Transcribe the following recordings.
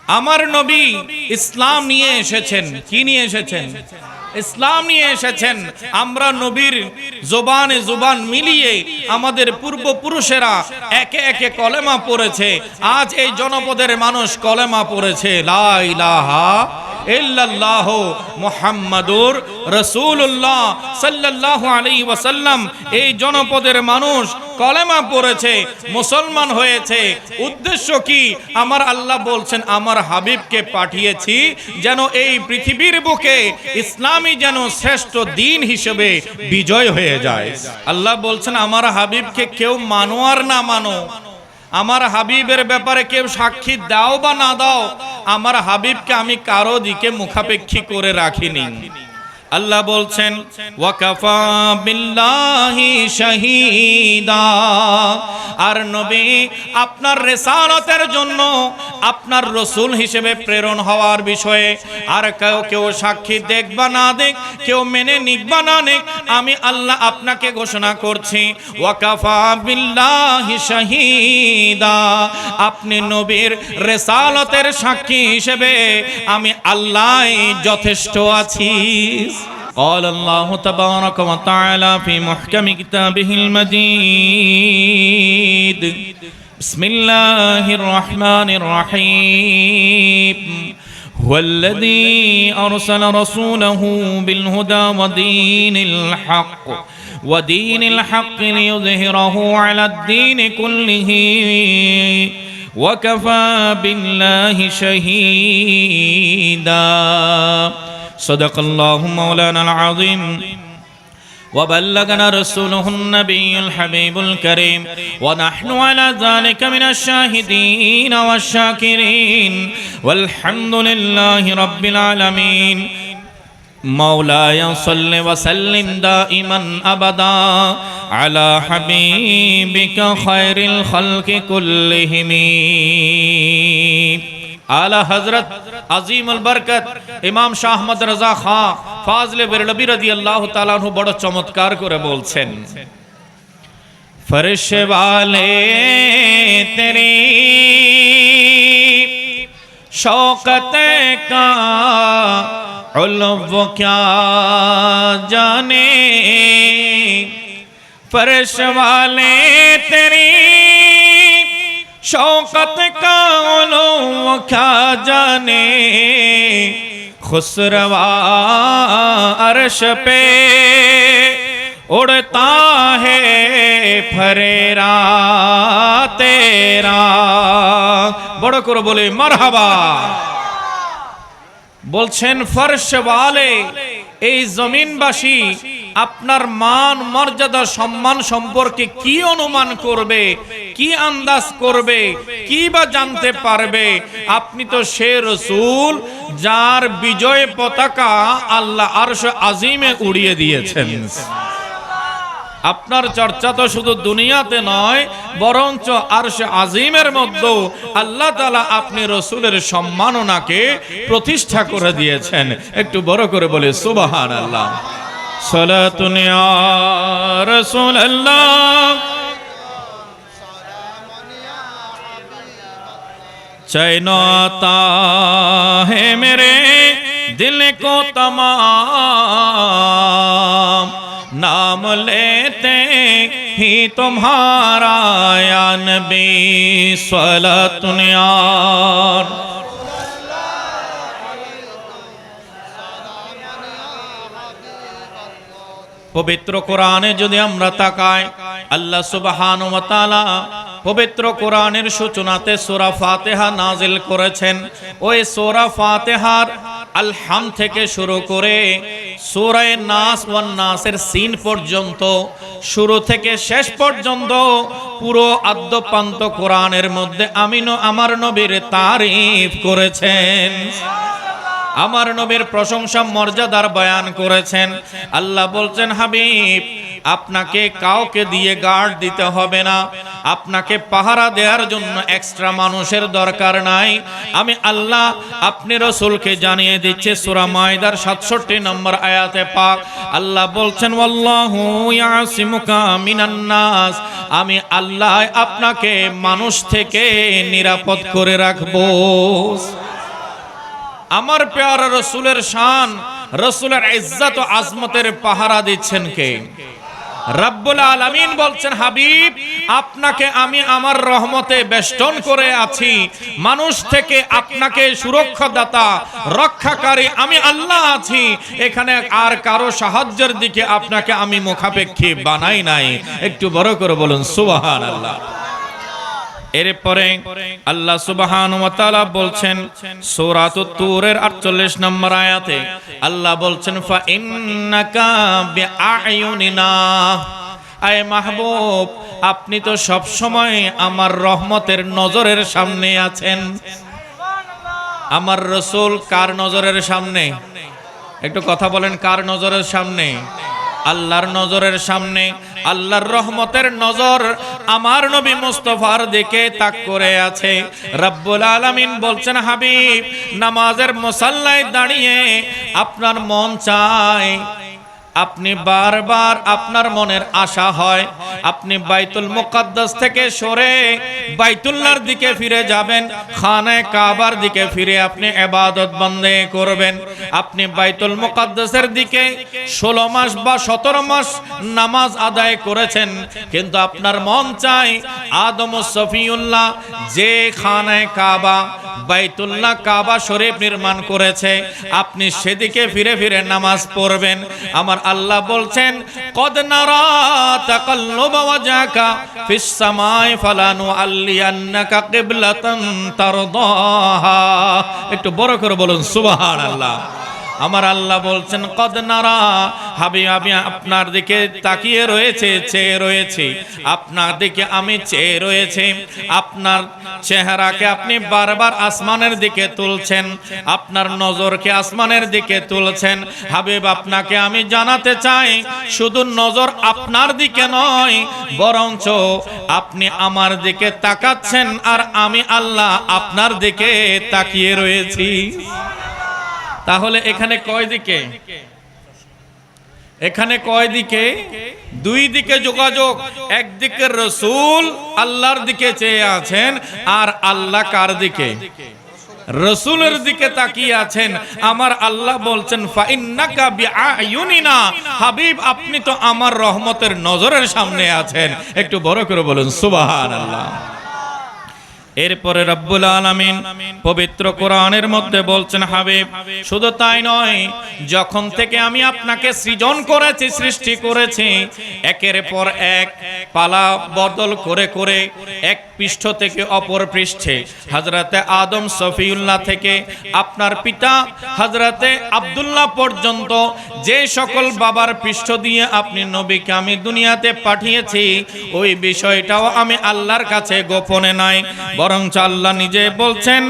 আমার নবী ইসলাম নিয়ে এসেছেন। কি নিয়ে এসেছেন? ইসলাম নিয়ে এসেছেন। আমরা নবীর জবানে জবান মিলিয়ে আমাদের পূর্বপুরুষেরা একে একে কলেমা পড়েছে। আজ এই জনপদের মানুষ কলেমা পড়েছে, লা ইলাহা ইল্লাল্লাহ মুহাম্মাদুর রাসূলুল্লাহ সাল্লাল্লাহু আলাইহি ওয়াসাল্লাম। এই জনপদের মানুষ কলেমা পড়েছে, মুসলমান হয়েছে। উদ্দেশ্য কি? আমার আল্লাহ বলছেন আমার হাবিবকে পাঠিয়েছি যেন এই পৃথিবীর বুকে ইসলামই যেন শ্রেষ্ঠ দ্বীন হিসেবে বিজয় হয়ে যায়। আল্লাহ বলছেন আমার হাবিবকে কেউ মানো আর না মানো, আমার হাবিবের ব্যাপারে কেউ সাক্ষী দাও বা না দাও, আমার হাবিবকে আমি কারো দিকে মুখাপেক্ষী করে রাখিনি। আল্লাহ বলছেন ওয়াকাফা বিল্লাহি শাহীদা। আর নবী আপনার রিসালাতের জন্য আপনার রাসূল হিসেবে প্রেরণ হওয়ার বিষয়ে আর কেউ সাক্ষী দেখ বা না দেখ, কেউ মেনে নিক বা না নিক, আমি আল্লাহ আপনাকে ঘোষণা করছি ওয়াকাফা বিল্লাহি শাহীদা। আপনি নবীর রিসালাতের সাক্ষী হিসেবে আমি আল্লাহই যথেষ্ট আছি। قال الله تبارك وتعالى في محكم كتابه المجيد بسم الله الرحمن الرحيم هو الذي أرسل رسوله بالهدى ودين الحق ليظهره على الدين كله وكفى بالله شهيدا صدق الله مولانا العظيم وبلغنا رسوله النبي الحبيب الكريم ونحن على ذلك من الشاهدين والشاكرين والحمد لله رب العالمين مولاي صل وسلم دائما أبدا على حبيبك خير الخلق كلهم आला हजरत अजीम अल बरकत इमाम शाह अहमद रजा खां फाजले बेरलवी रदियल्लाहु ताला अन्हु बड़ा चमत्कार करे बोलছেন फर्श वाले तेरी शौकत का उल्व क्या जाने फर्श वाले तेरी शौकत का उल्व क्या जाने खुसरवा अर्श पे उड़ता है फरेरा तेरा बड़ा करो बोले मरहबा বলছেন ফরশ ওয়ালে এই জমিনবাসী আপনার মান মর্যাদা সম্মান সম্পর্কে কি অনুমান করবে, কি আন্দাজ করবে, কি বা জানতে পারবে? আপনি তো সে রাসূল যার বিজয় পতাকা আল্লাহ আরশ আজিমে উড়িয়ে দিয়েছেন। আপনার চর্চা তো শুধু দুনিয়াতে নয় বরঞ্চ আরশ আজিমের মধ্যে আল্লাহ তাআলা আপনি রাসূলের সম্মাননাকে প্রতিষ্ঠা করে দিয়েছেন। একটু বড় করে বলে সুবহানাল্লাহ। সালাতুন ইয়া রাসূলুল্লাহ चैन आता है मेरे दिल को तमाम नाम लेते ही तुम्हारा या नबी सलातुन या পবিত্র কোরআনে যদি আমরা তাকাই আল্লাহ সুবহানাহু ওয়া তাআলা পবিত্র কোরআনের সূচনাতে সূরা ফাতিহা নাজিল করেছেন। ওই সূরা ফাতিহার আল-হাম থেকে শুরু করে সূরা নাস ওয়ান নাসের সিন পর্যন্ত শুরু থেকে শেষ পর্যন্ত পুরো আদ্যপান্ত কোরআনের মধ্যে আমার নবীর তারিফ করেছেন, আমার নবীর প্রশংসা মর্যাদার বয়ান করেছেন। আল্লাহ বলছেন হাবিব আপনাকে কাউকে দিয়ে গার্ড দিতে হবে না, আপনাকে পাহারা দেওয়ার জন্য এক্সট্রা মানুষের দরকার নাই। আমি আল্লাহ আপনি রাসূলকে জানিয়ে দিচ্ছে সূরা মায়দার 67 নম্বর আয়াতে পাক আল্লাহ বলছেন ওয়াল্লাহু ইয়াসিমুকা মিনান নাস, আমি আল্লাহ আপনাকে মানুষ থেকে নিরাপদ করে রাখবো। আমার পেয়ারা রসুলের শান, রসুলের ইজ্জত ও আজমতের পাহারা দিচ্ছেন কে? রব্বুল আলামিন বলছেন, হাবিব আপনাকে আমি আমার রহমতে বেষ্টন করে আছি। মানুষ থেকে আপনাকে সুরক্ষাদাতা, রক্ষাকারী আমি আল্লাহ আছি। এখানে আর কারো সাহায্যের দিকে আপনাকে আমি মুখাপেক্ষী বানাই নাই। একটু বড় করে বলুন সুবহানাল্লাহ। এরপরে আল্লাহ সুবহানাহু ওয়া তাআলা বলছেন সূরাতুত তুরের 48 নম্বর আয়াতে, আল্লাহ বলছেন ফা ইন্নাকা বিআয়ুনিনা, আয় মাহবুব আপনি তো সব সময় আমার রহমতের নজরের সামনে আছেন। আমার রাসূল কার নজরের সামনে? একটু কথা বলেন, কার নজরের সামনে? আল্লাহর নজরের সামনে। আল্লাহর রহমতের নজর আমার নবী মুস্তাফার দিকে তাক করে আছে। রব্বুল আলামিন বলছেন, হাবিব নামাজের মুসাল্লায় দাঁড়িয়ে আপনার মন চায়, আপনি বারবার আপনার মনের আশা হয় আপনি বাইতুল মুকাদ্দাস থেকে সরে বাইতুল্লাহর দিকে ফিরে যাবেন, খানায়ে কাবার দিকে ফিরে আপনি ইবাদত বন্দেগি করবেন। আপনি বাইতুল মুকাদ্দাসের দিকে 16 মাস বা 17 মাস নামাজ আদায় করেছেন, কিন্তু আপনার মন চায় আদম সফিউল্লাহ যে খানায়ে কাবা বাইতুল্লাহ কাবা শরীফ নির্মাণ করেছে আপনি সেদিকে ফিরে ফিরে নামাজ পড়বেন। আমার আল্লাহ বলছেন, কদ নারা তাকাল্লুবা ওয়াজহাকা ফিস সামাই ফালানু আল্লিয়ান্নাকা কিবলাতান তারদাহা। একটু বড় করে বলুন সুবহানাল্লাহ। আমার আল্লাহ বলছেন, কদ নারা হাবিব আমি আপনার দিকে তাকিয়ে রয়েছে, চেয়ে রয়েছি, আপনার দিকে আমি চেয়ে রয়েছি। আপনার চেহারাকে আপনি বারবার আসমানের দিকে তুলছেন, আপনার নজরকে আসমানের দিকে তুলছেন। হাবিব আপনাকে আমি জানাতে চাই, শুধু নজর আপনার দিকে নয়, বরঞ্চ আপনি আমার দিকে তাকাচ্ছেন আর আমি আল্লাহ আপনার দিকে তাকিয়ে রয়েছি। তাহলে এখানে কয় দিকে? এখানে কয় দিকে? দুই দিকে যোগাযোগ। একদিকে রাসূল আল্লাহর দিকে চেয়ে আছেন, আর আল্লাহ কার দিকে? রাসূলের দিকে তাকিয়ে আছেন। আমার আল্লাহ বলছেন, ফা ইন্নাকা বিআয়ুনিনা, হাবিব আপনি তো আমার রহমতের নজরের সামনে আছেন। একটু বড় করে বলুন সুবহানাল্লাহ। এরপরে রব্বুল আলামিন পবিত্র কোরআনের মধ্যে বলছেন, হাবিব শুধু তাই নয়, যখন থেকে আমি আপনাকে সৃজন করেছি, সৃষ্টি করেছি, একের পর এক পালা বদল করে করে এক পৃষ্ঠ থেকে অপর পৃষ্ঠে হযরতে আদম সফিউল্লাহ থেকে আপনার পিতা হযরতে আব্দুল্লাহ পর্যন্ত যে সকল বাবার পৃষ্ঠ দিয়ে আপনি নবীকে আমি দুনিয়াতে পাঠিয়েছি, ওই বিষয়টাও আমি আল্লাহর কাছে গোপনে নাই, বরং আল্লাহ নিজে বলছেন,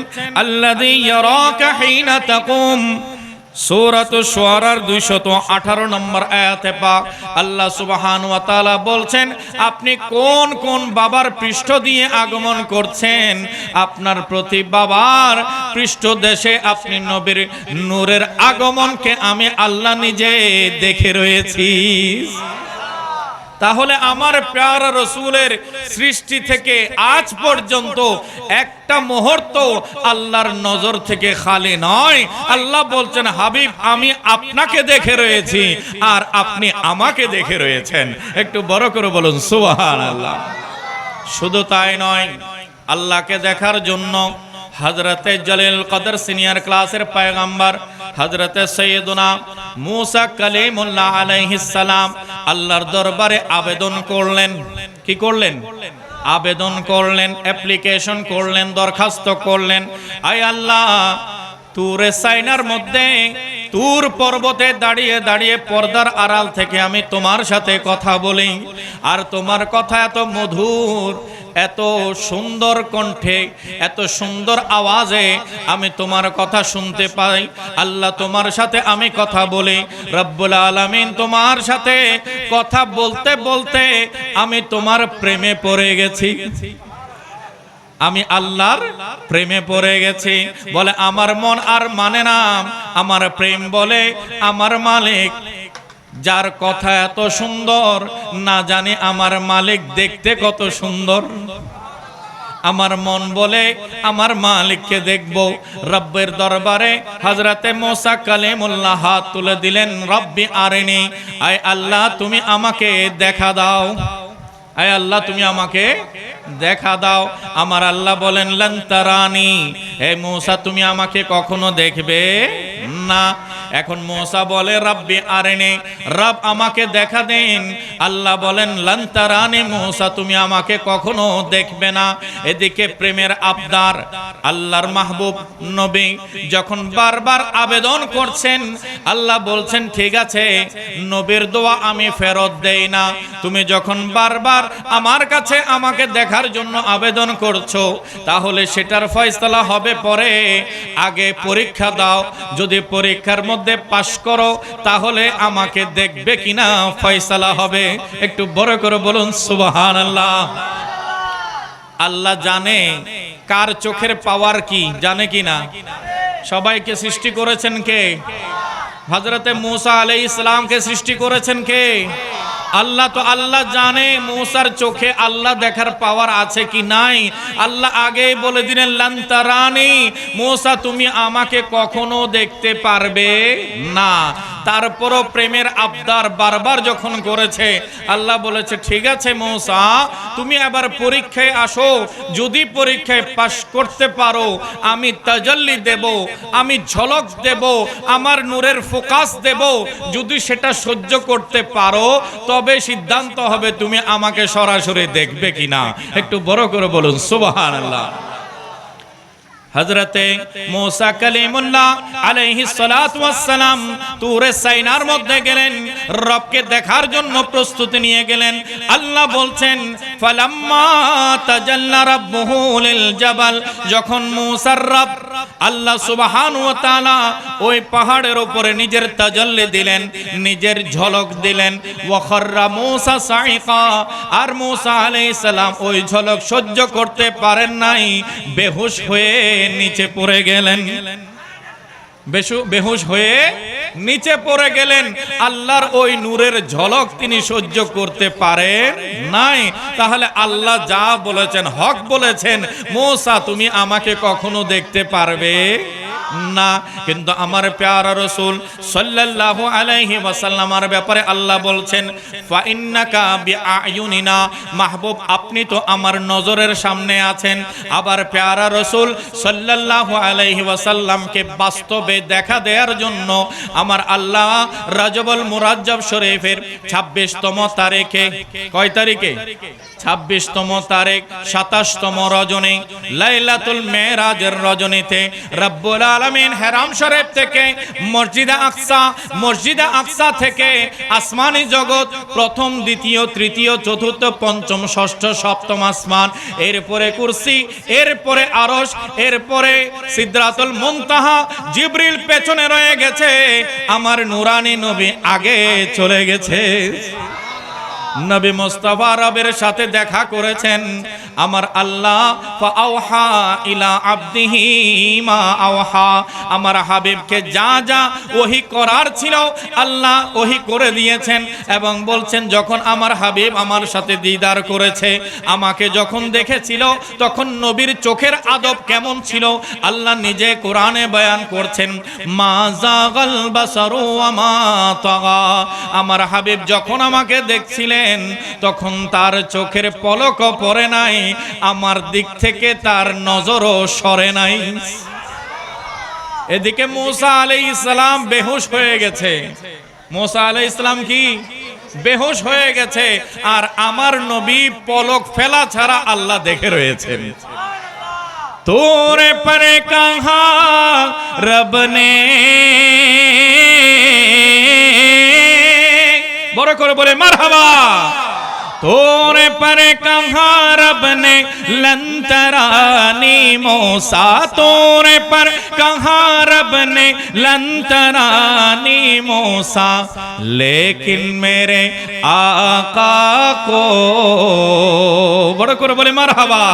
আল্লাযী ইয়ারাকা হিনা তাকুম। সূরাতুশ শুআরার 218 নম্বর আয়াতে পাক আল্লাহ সুবহানাহু ওয়া তাআলা বলছেন, আপনি কোন কোন বাবার পৃষ্ঠ দিয়ে আগমন করছেন, আপনার প্রতি বাবার পৃষ্ঠদেশে আপনি নবীর নূরের আগমনকে আমি আল্লাহ নিজে দেখে রয়েছি। তাহলে আমার প্যারা রাসূলের সৃষ্টি থেকে আজ পর্যন্ত একটা মুহূর্ত আল্লাহর নজর থেকে খালি নয়। আল্লাহ বলছেন, হাবিব আমি আপনাকে দেখে রয়েছি আর আপনি আমাকে দেখে রয়েছেন। একটু বড় করে বলুন সুবহানাল্লাহ। শুধু তাই নয়, আল্লাহকে দেখার জন্য হযরতে জলিল কদর সিনিয়র ক্লাসের পয়গম্বর হযরতে সৈয়দনা মুসা কালিমুল্লাহ আলাইহিস সালাম আল্লাহর দরবারে আবেদন করলেন। কি করলেন? আবেদন করলেন, অ্যাপ্লিকেশন করলেন, দরখাস্ত করলেন, আয় আল্লাহ তুরে সাইনার মধ্যে তুর পর্বতে দাঁড়িয়ে দাঁড়িয়ে পর্দার আড়াল থেকে আমি তোমার সাথে কথা বলি, আর তোমার কথা এত মধুর, এত সুন্দর কণ্ঠে, এত সুন্দর আওয়াজে আমি তোমার কথা শুনতে পাই। আল্লাহ তোমার সাথে আমি কথা বলি, রব্বুল আলামিন তোমার সাথে কথা বলতে বলতে আমি তোমার প্রেমে পড়ে গেছি, আমি আল্লাহর প্রেমে পড়ে গেছি। বলে আমার মন আর মানে না, আমার প্রেম বলে আমার মালিক যার কথা এত সুন্দর, না জানি আমার মালিক দেখতে কত সুন্দর। আমার মন বলে আমার মালিককে দেখব। রব্বের দরবারে হযরতে মুসা কালিমুল্লাহ হাত তুলে দিলেন, রব্বি আরিনি, আয় আল্লাহ তুমি আমাকে দেখা দাও, আয় আল্লাহ তুমি আমাকে দেখা দাও। আমার আল্লাহ বলেন লান তারানি, হে মুসা তুমি আমাকে কখনো দেখবে না। এখন মুসা বলে রব্বি আরিনি, রব আমাকে দেখা দেন। আল্লাহ বলেন লান তারানি, মুসা তুমি আমাকে কখনো দেখবে না। এদিকে প্রেমের আবদার, আল্লাহর মাহবুব নবী যখন বারবার আবেদন করছেন, আল্লাহ বলছেন ঠিক আছে, নবীর দোয়া আমি ফেরত দেই না। তুমি যখন বারবার আমার কাছে আমাকে দেখার জন্য আবেদন করছো, তাহলে সেটার ফয়সালা হবে পরে, আগে পরীক্ষা দাও। যদি পরীক্ষার মধ্যে পাশ করো তাহলে আমাকে দেখবে কিনা ফয়সালা হবে। একটু বড় করে বলুন সুবহানাল্লাহ। আল্লাহ জানে কার চোখের পাওয়ার কি, জানে কিনা? সবাইকে সৃষ্টি করেছেন কে? হযরতে মুসা আলাইহিস সালামকে সৃষ্টি করেছেন কে? আল্লাহ। তো আল্লাহ জানে মুসার চোখে আল্লাহ দেখার পাওয়ার আছে কি নাই। আল্লাহ আগেই বলে দিলেন লান তারানি, মুসা তুমি আমাকে কখনো দেখতে পারবে না। তারপরও প্রেমের আবদার বারবার যখন করেছে, আল্লাহ বলেছে ঠিক আছে মুসা তুমি আবার পরীক্ষায় আসো, যদি পরীক্ষায় পাশ করতে পারো আমি তাজাল্লি দেব, আমি ঝলক দেব, আমার নূরের ফোকাস দেব। যদি সেটা সহ্য করতে পারো তবে সিদ্ধান্ত হবে তুমি আমাকে সরাসরি দেখবে কিনা। একটু বড় করে বলুন সুবহানাল্লাহ। হযরতে মুসা কালিমুল্লাহ আলাইহিস সালাতু ওয়াস সালাম তুরে সাইনার মধ্যে গেলেন, রবকে দেখার জন্য প্রস্তুতি নিয়ে গেলেন। আল্লাহ বলছেন ফালাম্মা তাজাল্লা রাব্বুহু লিল জাবাল, যখন মুসার রব আল্লাহ সুবহানাহু ওয়া তাআলা ওই পাহাড়ের উপরে নিজের তাজাল্লি দিলেন, নিজের ঝলক দিলেন। ওয়া খাররা মুসা সাইকা, আর মুসা আলাইহিস সালাম ওই ঝলক সহ্য করতে পারেন নাই, বেহুশ হয়ে নিচে পড়ে গেলেন। বেহুশ হয়ে নিচে পড়ে গেলেন। আল্লাহর ওই নূরের ঝলক তিনি সহ্য করতে পারেন নাই। তাহলে আল্লাহ যা বলেছেন হক বলেছেন, মুসা তুমি আমাকে কখনো দেখতে পারবে না। কিন্তু আমার প্যারা রাসূল সাল্লাল্লাহু আলাইহি ওয়াসাল্লামের ব্যাপারে আল্লাহ বলছেন ফা ইন্নাকা বিআয়ুনিনা, মাহবুব আপনি তো আমার নজরের সামনে আছেন। আবার প্যারা রাসূল সাল্লাল্লাহু আলাইহি ওয়াসাল্লামকে বাস্তবে দেখা দেওয়ার জন্য আমার আল্লাহ রজবুল মুরাজ্জব শরীফের 26তম তারিখে, কয় তারিখে? 26তম তারিখ 27তম রজনী, লাইলাতুল মেরাজের রজনীতে রব্বুল আলামিন হেরাম শরীফ থেকে মসজিদে আকসা থেকে আসমানি জগৎ, প্রথম দ্বিতীয় তৃতীয় চতুর্থ পঞ্চম ষষ্ঠ সপ্তম আসমান, এরপরে কুরসি, এরপরে আরশ, এরপরে সিদরাতুল মুনতাহা, জিবরিল পেছনে রয়ে গেছে, আমার নূরানী নবী আগে চলে গেছে। নবী মুস্তাফা রবের সাথে দেখা করেছেন। আমার আল্লাহ ফাআওহা ইলা আবদিহি মা আওহা, আমার হাবিবকে যা যা ওহী করার ছিল আল্লাহ ওহী করে দিয়েছেন। এবং বলছেন যখন আমার হাবিব আমার সাথে দিদার করেছে, আমাকে যখন দেখেছিল, তখন নবীর চোখের আদব কেমন ছিল আল্লাহ নিজে কোরআনে বয়ান করছেন, মা যাগাল বাসারু ওয়া মা তাগা। আমার হাবিব যখন আমাকে দেখছিলেন তখন তার চোখের পলকও পড়ে নাই, আমার দিক থেকে তার নজরও সরে নাই। এদিকে মুসা আলাইহিস সালাম বেহুশ হয়ে গেছে। মুসা আলাইহিস সালাম কি বেহুশ হয়ে গেছে, আর আমার নবী পলক ফেলা ছাড়া আল্লাহ দেখে রয়েছেন। তোরে পরে কাহা রব নে, বড় করে বলে মারহাবা। তোরে পরে কাহা রব নে লন্তরানি মুসা, তোরে पर कहाँ रब ने लंतरानी मूसा, लेकिन मेरे आका को, बड़ो को बोले मरहबा,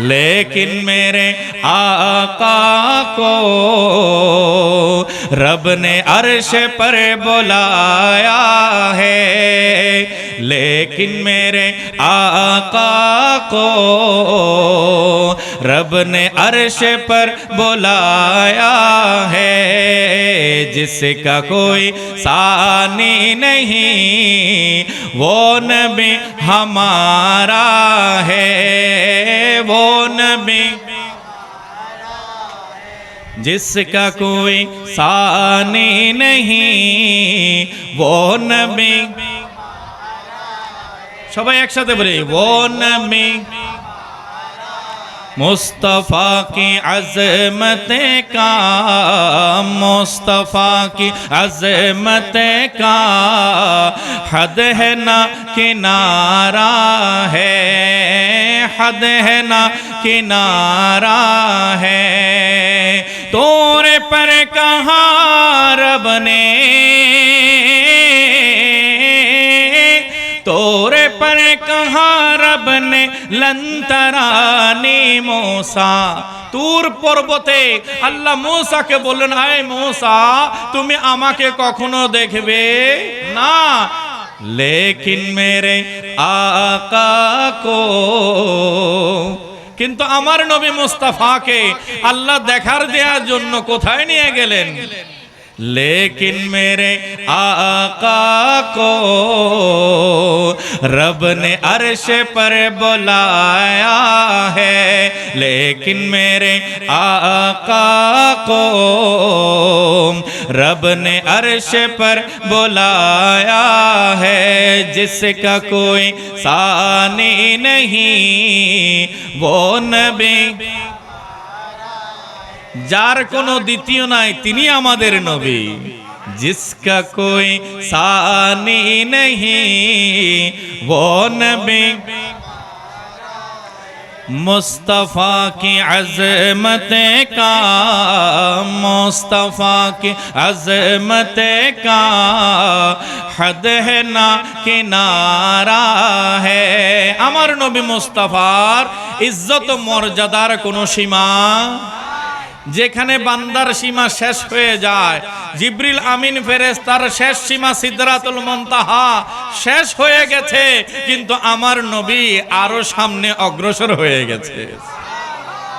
लेकिन मेरे आका को रब ने अर्श पर बुलाया है, लेकिन मेरे आका को रब ने अर्श पर बुलाया है जिसका कोई सानी नहीं वो नबी हमारा है वो नबी जिसका कोई सानी नहीं वो नबी সবাই একসাথে বলি वो नबी मुस्तफ़ा की अज़मत का मुस्तफ़ा की अज़मत का हद है ना किनारा है हद है ना किनारा है तोरे पर कहाँ रब ने तोरे पर कहाँ रब ने लंतरानी मूसा তুর পর্বতে আল্লাহ मूसाকে বললেন আয় मूसा তুমি আমাকে কখনো দেখবে না लेकिन मेरे आका को কিন্তু আমার নবী মুস্তাফাকে আল্লাহ দেখার দেওয়ার জন্য কোথায় নিয়ে গেলেন लेकिन मेरे आका को रब ने अर्श पर बुलाया है लेकिन मेरे आका को रब ने अर्श पर बुलाया है जिसका कोई सानी नहीं वो नबी যার কোনো দ্বিতীয় নাই তিনি আমাদের নবী जिसका कोई सानी नहीं वो नबी मुस्तफ़ा की अज़मत का मुस्तफ़ा की अज़मत का हद है ना किनारा है আমার নবী মুস্তাফার ইজ্জত মর্যাদার কোনো সীমা যেখানে বান্দার সীমা শেষ হয়ে যায় জিবরিল আমিন ফেরেশতার শেষ সীমা সিদরাতুল মুনতাহা শেষ হয়ে গেছে কিন্তু আমার নবী আরো সামনে অগ্রসর হয়ে গেছে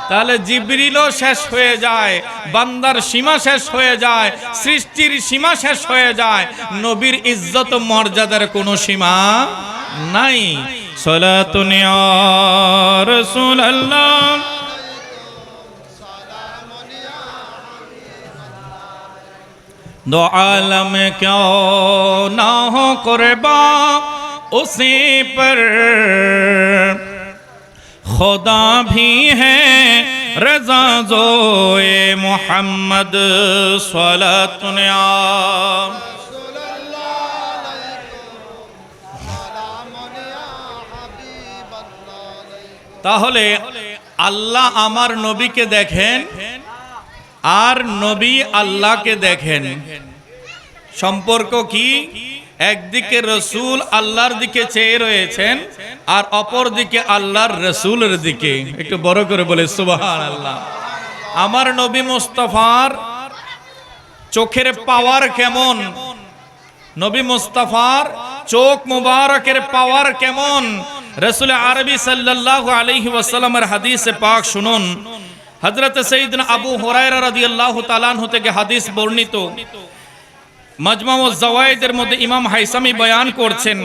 তাহলে জিবরিলও শেষ হয়ে যায় বান্দার সীমা শেষ হয়ে যায় সৃষ্টির সীমা শেষ হয়ে যায় নবীর ইজ্জত মর্যাদার কোনো সীমা নাই সালাতুন ইয়া রাসূলুল্লাহ दो आलम क्यों ना हो कुर्बा उसी पर खुदा भी है रज़ा ज़ोए मोहम्मद सल्लल्लाहु अलैहि তাহলে আল্লাহ আমার নবীকে দেখেন আর নবী আল্লাহকে দেখেন সম্পর্ক কি একদিকে রাসূল আল্লাহর দিকে চেয়ে রয়েছেন আর অপর দিকে আল্লাহর রাসূলের দিকে একটু বড় করে বলে সুবহানাল্লাহ আমার নবী মুস্তাফার চোখের পাওয়ার কেমন নবী মুস্তাফার চোখ মুবারকের পাওয়ার কেমন রাসূল আরবি সাল্লাল্লাহু আলাইহি ওয়াসাল্লামের হাদিসে পাক শুনুন হযরত সাইয়েদনা আবু হুরায়রা রাদিয়াল্লাহু তাআলা আনহু থেকে হাদিস বর্ণিত মাজমাউজ জাওয়ায়েদের মধ্যে ইমাম হাইসামি বয়ান করছেন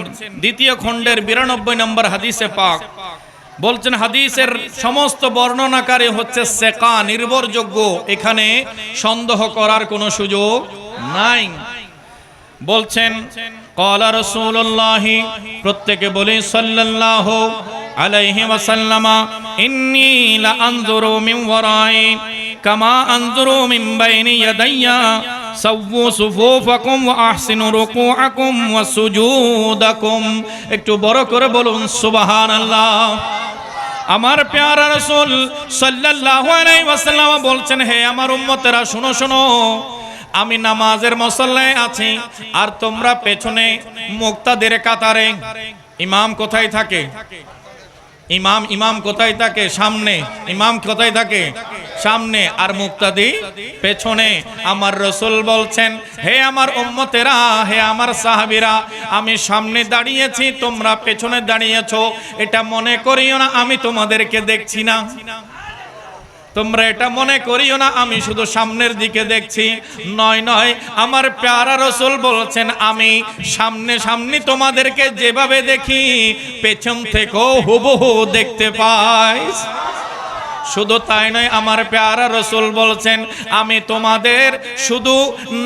দ্বিতীয় খণ্ডের 92 নম্বর হাদিসে পাক বলছেন হাদিসের সমস্ত বর্ণনাকারী হচ্ছে সিকা নির্ভরযোগ্য এখানে সন্দেহ করার কোনো সুযোগ নাই বলছেন ক্বালা রাসূলুল্লাহ প্রত্যেকে বলে সাল্লাল্লাহু আলাইহি ওয়াসাল্লামা ইন্নী লা আনজুরু মিন ওয়ারাই কামা আনজুরু মিন বাইনি ইয়াদাইয়া সাওয়ু সুফুফাকুম ওয়া আহসিনু রুকুআকুম ওয়া সুজুদাকুম একটু বড় করে বলুন সুবহানাল্লাহ আমার প্যারা রাসূল সাল্লাল্লাহু আলাইহি ওয়াসাল্লাম বলছেন হে আমার উম্মতেরা শুনো শুনো আমি নামাজের মুসল্লায় আছি আর তোমরা পেছনে মুক্তাদের কাতারে ইমাম কোথায় থাকে ইমাম কোথায় থাকে সামনে ইমাম কোথায় থাকে সামনে আর মুক্তাদি পেছনে আমার রাসূল বলছেন হে আমার উম্মতেরা হে আমার সাহাবীরা আমি সামনে দাঁড়িয়েছি তোমরা পেছনে দাঁড়িয়েছো এটা মনে করিও না আমি তোমাদেরকে দেখছি না তোমরা এটা মনে করিও না আমি শুধু সামনের দিকে দেখছি, নয় নয়, আমার প্যারা রাসূল বলছেন আমি সামনে সামনে তোমাদেরকে যেভাবে দেখি পেছন থেকেও হুবহু দেখতে পাই। শুধু তাই নয়, আমার প্যারা রাসূল বলছেন আমি তোমাদের শুধু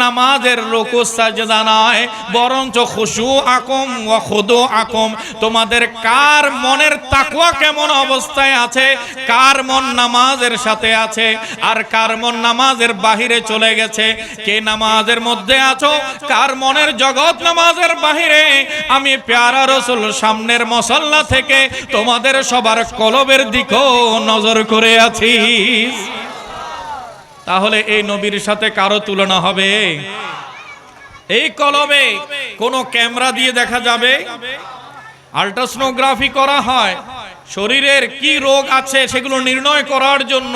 নামাজের রুকু সাজদা নয়, বরঞ্চ খুশু আকুম ওয়া খুদু আকুম, তোমাদের কার মনের তাকওয়া কেমন অবস্থায় আছে, কার মন নামাজের সাথে আছে আর কার মন নামাজের বাহিরে চলে গেছে, কে নামাজের মধ্যে আছো, কার মনের জগৎ নামাজের বাহিরে, আমি প্যারা রাসূল সামনের মুসাল্লা থেকে তোমাদের সবার কলবের দিকেও নজর করে আছি। তাহলে এই নবীর সাথে কারো তুলনা হবে? এই কলবে কোন ক্যামেরা দিয়ে দেখা যাবে? আল্ট্রাসোনোগ্রাফি করা হয়, শরীরের কি রোগ আছে সেগুলো নির্ণয় করার জন্য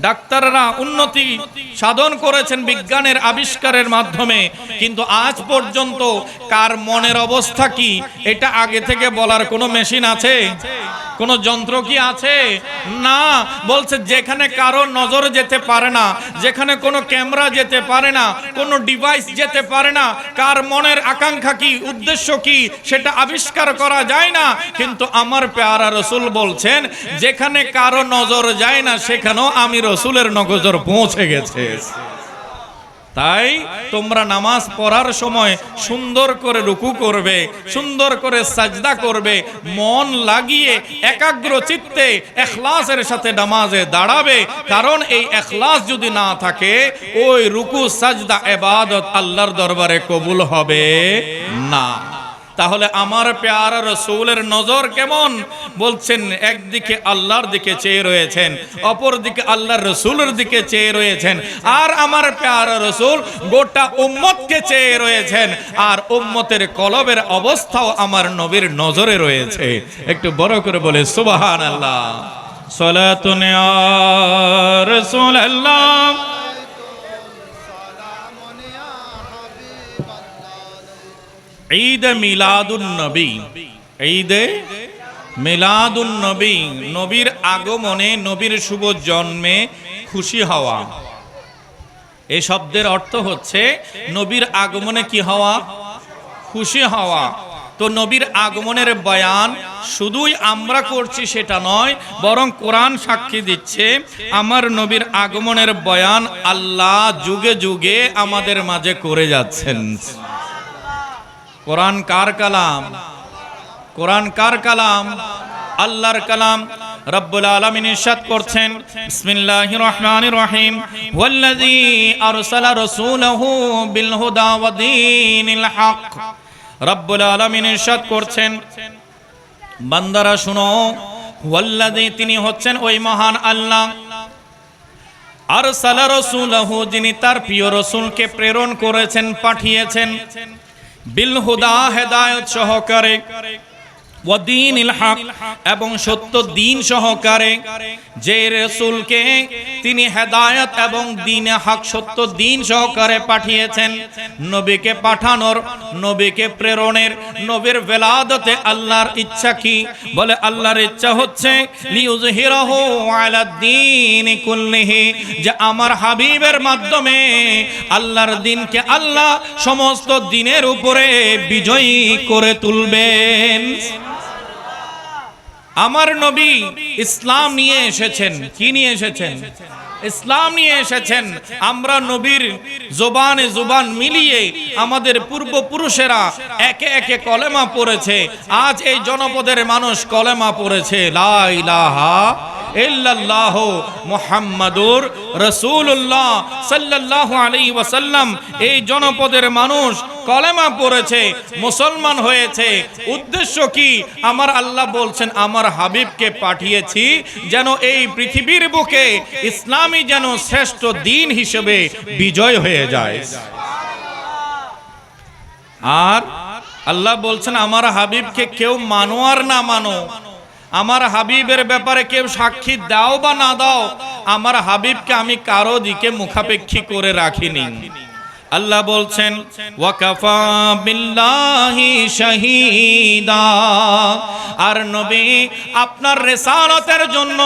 ডাক্তাররা উন্নতি সাধন করেছেন বিজ্ঞানের আবিষ্কারের মাধ্যমে, কিন্তু আজ পর্যন্ত কার মনের অবস্থা কি এটা আগে থেকে বলার কোনো মেশিন আছে, কোনো যন্ত্র কি আছে? না। বলছে যেখানে কারো নজর যেতে পারে না, যেখানে কোনো ক্যামেরা যেতে পারে না, কোনো ডিভাইস যেতে পারে না, কার মনের আকাঙ্ক্ষা কি, উদ্দেশ্য কি সেটা আবিষ্কার করা যায় না, কিন্তু আমার প্যারা রাসূল বলছেন যেখানে কারো নজর যায় না সেখানেও আমি রাসূলের নজর পৌঁছে গেছে। তাই তোমরা নামাজ পড়ার সময় সুন্দর করে রুকু করবে, সুন্দর করে সাজদা করবে, মন লাগিয়ে একাগ্র চিত্তে ইখলাসের সাথে নামাজে দাঁড়াবে, কারণ এই ইখলাস যদি না থাকে ওই রুকু সাজদা ইবাদত আল্লাহর দরবারে কবুল হবে না। তাহলে আমার প্যারা রাসূলের নজর কেমন? বলছেন একদিকে আল্লাহর দিকে চেয়ে রয়েছেন, অপর দিকে আল্লাহর রাসূলের দিকে চেয়ে রয়েছেন, আর আমার প্যারা রাসূল গোটা উম্মতকে চেয়ে রয়েছেন, আর উম্মতের কলবের অবস্থাও আমার নবীর নজরে রয়েছে। একটু বড় করে বলে সুবহানাল্লাহ। সালাতুন ইয়া রাসূলুল্লাহ। ঈদ মিলাদুন নবী, ঈদে মিলাদুন নবী, নবীর আগমনে, নবীর শুভ জন্মে খুশি হওয়া। এই শব্দের অর্থ হচ্ছে নবীর আগমনে কি হওয়া? খুশি হওয়া। তো নবীর আগমনের বয়ান শুধুই আমরা করছি সেটা নয়, বরং কোরআন সাক্ষী দিচ্ছে আমার নবীর আগমনের বয়ান আল্লাহ যুগে যুগে আমাদের মাঝে করে যাচ্ছেন। কোরআন কার কালাম? কোরআন কার কালাম? আল্লাহর কালাম। রব্বুল আলামিন ইরশাদ করছেন বিসমিল্লাহির রহমানির রহিম ওয়াল্লাযী আরসালা রাসূলাহু বিল হুদা ওয়া দীনিল হক। রব্বুল আলামিন ইরশাদ করছেন বান্দারা শুনো, ওয়াল্লাযী তিনি হচ্ছেন ওই মহান আল্লাহ, আরসালা রাসূলাহু যিনি তার প্রিয় রাসূলকে প্রেরণ করেছেন, পাঠিয়েছেন, বিল হুদা হেদায়েত সহকারে, ওয়া দীনিল হক এবং সত্য দ্বীন সহকারে। যে রাসূলকে তিনি হেদায়েত এবং দ্বীনে হক সত্য দ্বীন সহকারে পাঠিয়েছেন, নবীকে পাঠানোর, নবীকে প্রেরণের, নবীর ভেলাদতে আল্লাহর ইচ্ছা কি? বলে আল্লাহর ইচ্ছা হচ্ছে লিউযহিরাহু আলাদ দীনি কুল্লিহি, যে আমার হাবিবের মাধ্যমে আল্লাহর দ্বীনকে আল্লাহ সমস্ত দ্বীনের উপরে বিজয়ী করে তুলবেন। আমার নবী ইসলাম নিয়ে এসেছেন। কি নিয়ে এসেছেন? ইসলাম নিয়ে এসেছেন। আমরা নবীর জবানে জবান মিলিয়ে আমাদের পূর্বপুরুষেরা একে একে কলেমা পড়েছে। আজ এই জনপদের মানুষ কলেমা পড়েছে লা ইলাহা ইল্লাল্লাহ মুহাম্মাদুর রাসূলুল্লাহ সাল্লাল্লাহু আলাইহি ওয়াসাল্লাম। এই জনপদের মানুষ কলেমা পড়েছে, মুসলমান হয়েছে। উদ্দেশ্য কি? আমার আল্লাহ বলছেন আমার হাবিবকে পাঠিয়েছি যেন এই পৃথিবীর বুকে ইসলামই যেন শ্রেষ্ঠ দ্বীন হিসেবে বিজয় হয়ে যায়। আর আল্লাহ বলছেন আমার হাবিবকে কেউ মানো আর না মানো, আমার হাবিবের ব্যাপারে কেউ সাক্ষী দাও বা না দাও, আমার হাবিবকে আমি কারো দিকে মুখাপেক্ষী করে রাখিনি। আল্লাহ বলছেন ওয়াকাফা বিল্লাহি শাহীদা, আর নবী আপনার রিসালাতের জন্য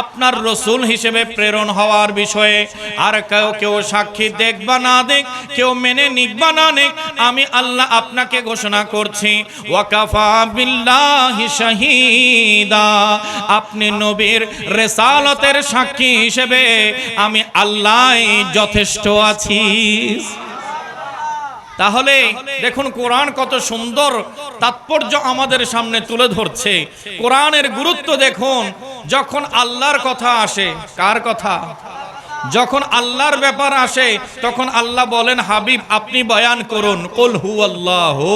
আপনার রাসূল হিসেবে প্রেরণ হওয়ার বিষয়ে আর কেউ সাক্ষী দেখ বা না দেখ, কেউ মেনে নিক বা না নিক, আমি আল্লাহ আপনাকে ঘোষণা করছি ওয়াকাফা বিল্লাহি শাহীদা, আপনি নবীর রিসালাতের সাক্ষী হিসেবে আমি আল্লাহই যথেষ্ট আছি। তাহলে দেখুন কোরআন কত সুন্দর তাৎপর্য আমাদের সামনে তুলে ধরছে। কোরআনের গুরুত্ব দেখুন। যখন আল্লাহর কথা আসে, কার কথা? যখন আল্লাহর ব্যাপার আসে তখন আল্লাহ বলেন হাবিব আপনি বয়ান করুন, কুল হুয়াল্লাহু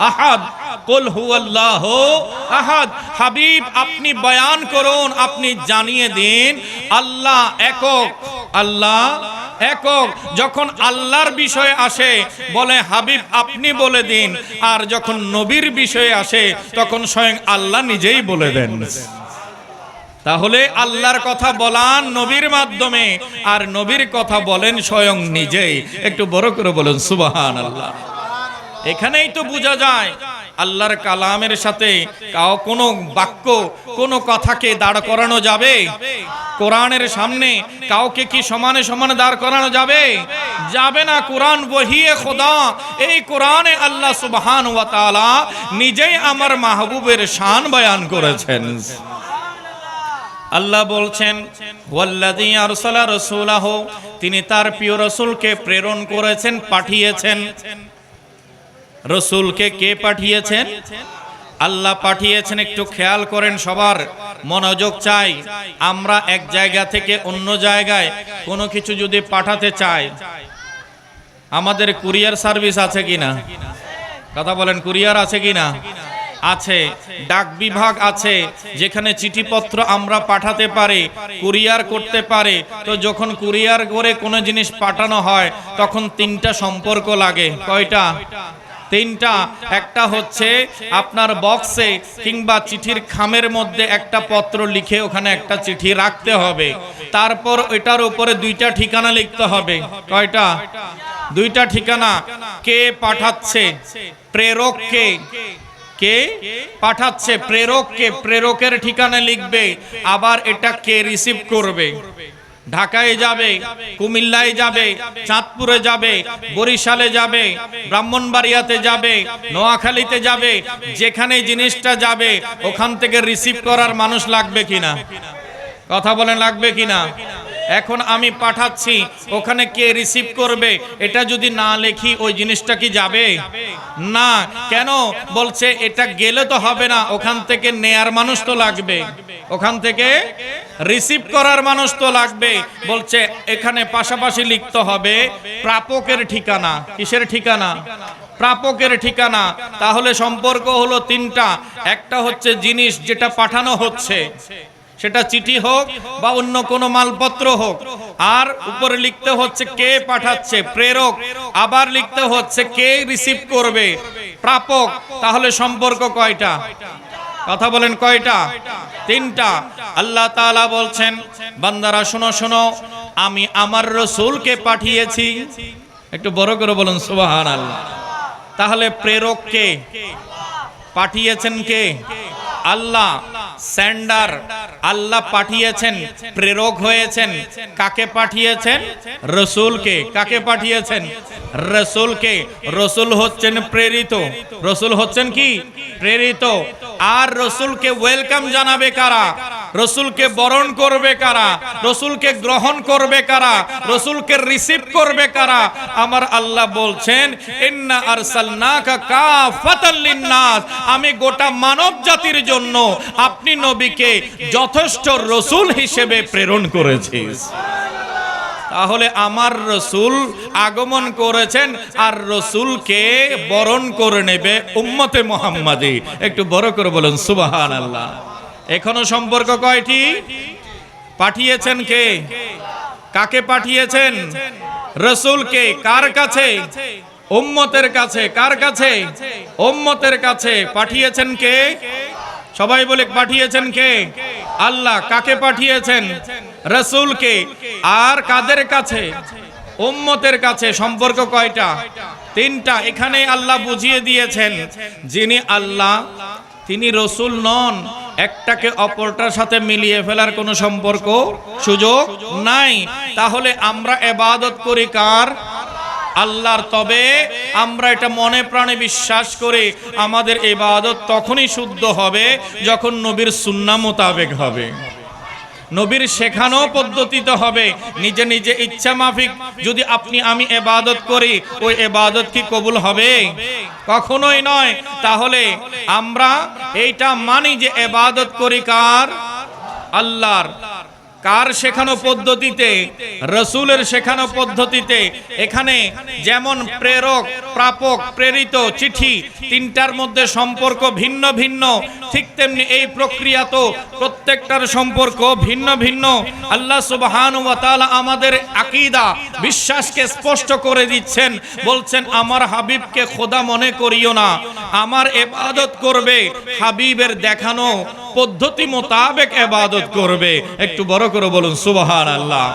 আহাদ, কুল হুয়াল্লাহু আহাদ। হাবিব আপনি বয়ান করুন, আপনি জানিয়ে দিন আল্লাহ একক, আল্লাহ একক। যখন আল্লাহর বিষয়ে আসে বলে হাবিব আপনি বলে দিন, আর যখন নবীর বিষয়ে আসে তখন স্বয়ং আল্লাহ নিজেই বলে দেন। তাহলে আল্লাহর কথা বলান নবীর মাধ্যমে, আর নবীর কথা বলেন স্বয়ং নিজেই। একটু বড় করে বলেন সুবহানাল্লাহ। এখানেই তো বোঝা যায় আল্লাহর কালামের সাথে কোনো বাক্য, কোনো কথাকে দাঁড় করানো যাবে? কোরআনের সামনে কাউকে কি সমানে সমানে দাঁড় করানো যাবে? যাবে না। কোরআন ওহিয়ে খোদা, এই কোরআনে আল্লাহ সুবহানাহু ওয়া তাআলা নিজেই আমার মাহবুবের শান বয়ান করেছেন। আল্লাহ বলছেন ওয়াল্লাযী আরসালা রাসূলাহু, তিনি তার প্রিয় রাসূলকে প্রেরণ করেছেন, পাঠিয়েছেন। রাসূলকে কে পাঠিয়েছেন? আল্লাহ পাঠিয়েছেন। একটু খেয়াল করেন, সবার মনোযোগ চাই। আমরা এক জায়গা থেকে অন্য জায়গায় কোনো কিছু যদি পাঠাতে চাই, আমাদের কুরিয়ার সার্ভিস আছে কিনা? কথা বলেন, কুরিয়ার আছে কিনা? আছে। ডাক বিভাগ আছে, যেখানে চিঠিপত্র আমরা পাঠাতে পারি, কুরিয়ার করতে পারে। তো যখন কুরিয়ার করে কোনো জিনিস পাঠানো হয় তখন তিনটা সম্পর্ক লাগে। কয়টা? তিনটা। একটা হচ্ছে আপনার বক্সে কিংবা চিঠির খামের মধ্যে একটা পত্র লিখে ওখানে একটা চিঠি রাখতে হবে। তারপর এটার উপরে দুইটা ঠিকানা লিখতে হবে। কয়টা? দুইটা ঠিকানা। কে পাঠাচ্ছে? প্রেরককে। কে পাঠাচ্ছে? প্রেরককে। প্রেরকের ঠিকানা লিখবে। আবার এটা কে রিসিভ করবে? ঢাকায় যাবে, কুমিল্লায় যাবে, চাঁদপুরে যাবে, বরিশালে যাবে, ব্রাহ্মণবাড়িয়াতে যাবে, নোয়াখালীতে যাবে, যেখানে জিনিসটা যাবে ওখান থেকে রিসিভ করার মানুষ লাগবে কিনা? কথা বলেন, লাগবে কিনা? এখন আমি পাঠাচ্ছি, ওখানে কে রিসিভ করবে? এটা যদি না লেখি ওই জিনিসটা কি যাবে? না। কেন? বলছে এটা গেলে তো হবে না, ওখান থেকে নেয়ার মানুষ তো লাগবে, ওখান থেকে রিসিভ করার মানুষ তো লাগবে। বলছে এখানে পাশাপাশি লিখতে হবে প্রাপকের ঠিকানা। কিসের ঠিকানা? প্রাপকের ঠিকানা। তাহলে সম্পর্ক হলো তিনটা। একটা হচ্ছে জিনিস যেটা পাঠানো হচ্ছে, সেটা চিঠি হোক বা অন্য কোনো মালপত্র হোক, আর উপরে লিখতে হচ্ছে কে পাঠাচ্ছে, প্রেরক। আবার লিখতে হচ্ছে কে রিসিভ করবে, প্রাপক। তাহলে সম্পর্ক কয়টা? কথা বলেন, কয়টা? তিনটা। আল্লাহ তাআলা বলছেন বান্দারা শোনো শোনো, আমি আমার রাসূলকে পাঠিয়েছি। একটু বড় করে বলুন সুবহানাল্লাহ। তাহলে প্রেরক কে? পাঠিয়েছেন কে? আল্লাহ। সেন্ডার আল্লাহ পাঠিয়েছেন, প্রেরক হয়েছেন। কাকে পাঠিয়েছেন? রাসূলকে। কাকে পাঠিয়েছেন? রাসূলকে। রাসূল হচ্ছেন প্রেরিত। রাসূল হচ্ছেন কি? প্রেরিত। আর রাসূলকে ওয়েলকাম জানাবে কারা? রাসূলকে বরণ করবে কারা? রাসূলকে গ্রহণ করবে কারা? রাসূলকে রিসিভ করবে কারা? আমার আল্লাহ বলছেন ইন্না আরসালনাকা কাফাতাল লিন্নাস, আমি গোটা মানব জাতির জন্য আপনি নবীকে যথেষ্ট রাসূল হিসেবে প্রেরণ করেছি। তাহলে আমার রাসূল আগমন করেছেন, আর রাসূলকে বরণ করে নেবে উম্মতে মুহাম্মাদি। একটু বড় করে বলেন সুবহানাল্লাহ। এখনো সম্পর্ক কয়টি? পাঠিয়েছেন কে? কাকে পাঠিয়েছেন? রাসূলকে। কার কাছে? উম্মতের কাছে। কার কাছে? উম্মতের কাছে। পাঠিয়েছেন কে? সবাই বলে পাঠিয়েছেন কে? আল্লাহ। কাকে পাঠিয়েছেন? রাসূলকে। আর কাদের কাছে? উম্মতের কাছে সম্পর্ক কয়টা? তিনটা। এখানে আল্লাহ বুঝিয়ে দিয়েছেন, যিনি আল্লাহ তিনি রসুল নন, একটাকে অপরটার সাথে মিলিয়ে ফেলার কোনো সম্পর্ক সুযোগ নাই। তাহলে আমরা ইবাদত করি কার? আল্লাহর। তবে আমরা এটা মনে প্রাণে বিশ্বাস করি, আমাদের ইবাদত তখনই শুদ্ধ হবে যখন নবীর সুন্নাহ মোতাবেক হবে, নবীর শেখানো পদ্ধতিতে হবে। নিজে নিজে ইচ্ছা মাফিক যদি আপনি আমি ইবাদত করি, ওই ইবাদত কি কবুল হবে? কখনোই নয়। তাহলে আমরা এইটা মানি যে ইবাদত করি কার? আল্লাহর। কার শেখানো পদ্ধতিতে? রাসূলের শেখানো পদ্ধতিতে। এখানে যেমন প্রেরক, প্রাপক, প্রেরিত, চিঠি তিনটার মধ্যে সম্পর্ক ভিন্ন ভিন্ন, ঠিক তেমনি এই প্রক্রিয়া তো প্রত্যেকটার সম্পর্ক ভিন্ন ভিন্ন। আল্লাহ সুবহানাহু ওয়া তাআলা আমাদের আকীদা, বিশ্বাসকে স্পষ্ট করে দিচ্ছেন, বলছেন আমার হাবিবকে খোদা মনে করিও না, আমার ইবাদত করবে হাবিবের দেখানো পদ্ধতি মোতাবেক ইবাদত করবে। একটু বড় করে বলুন সুবহানাল্লাহ।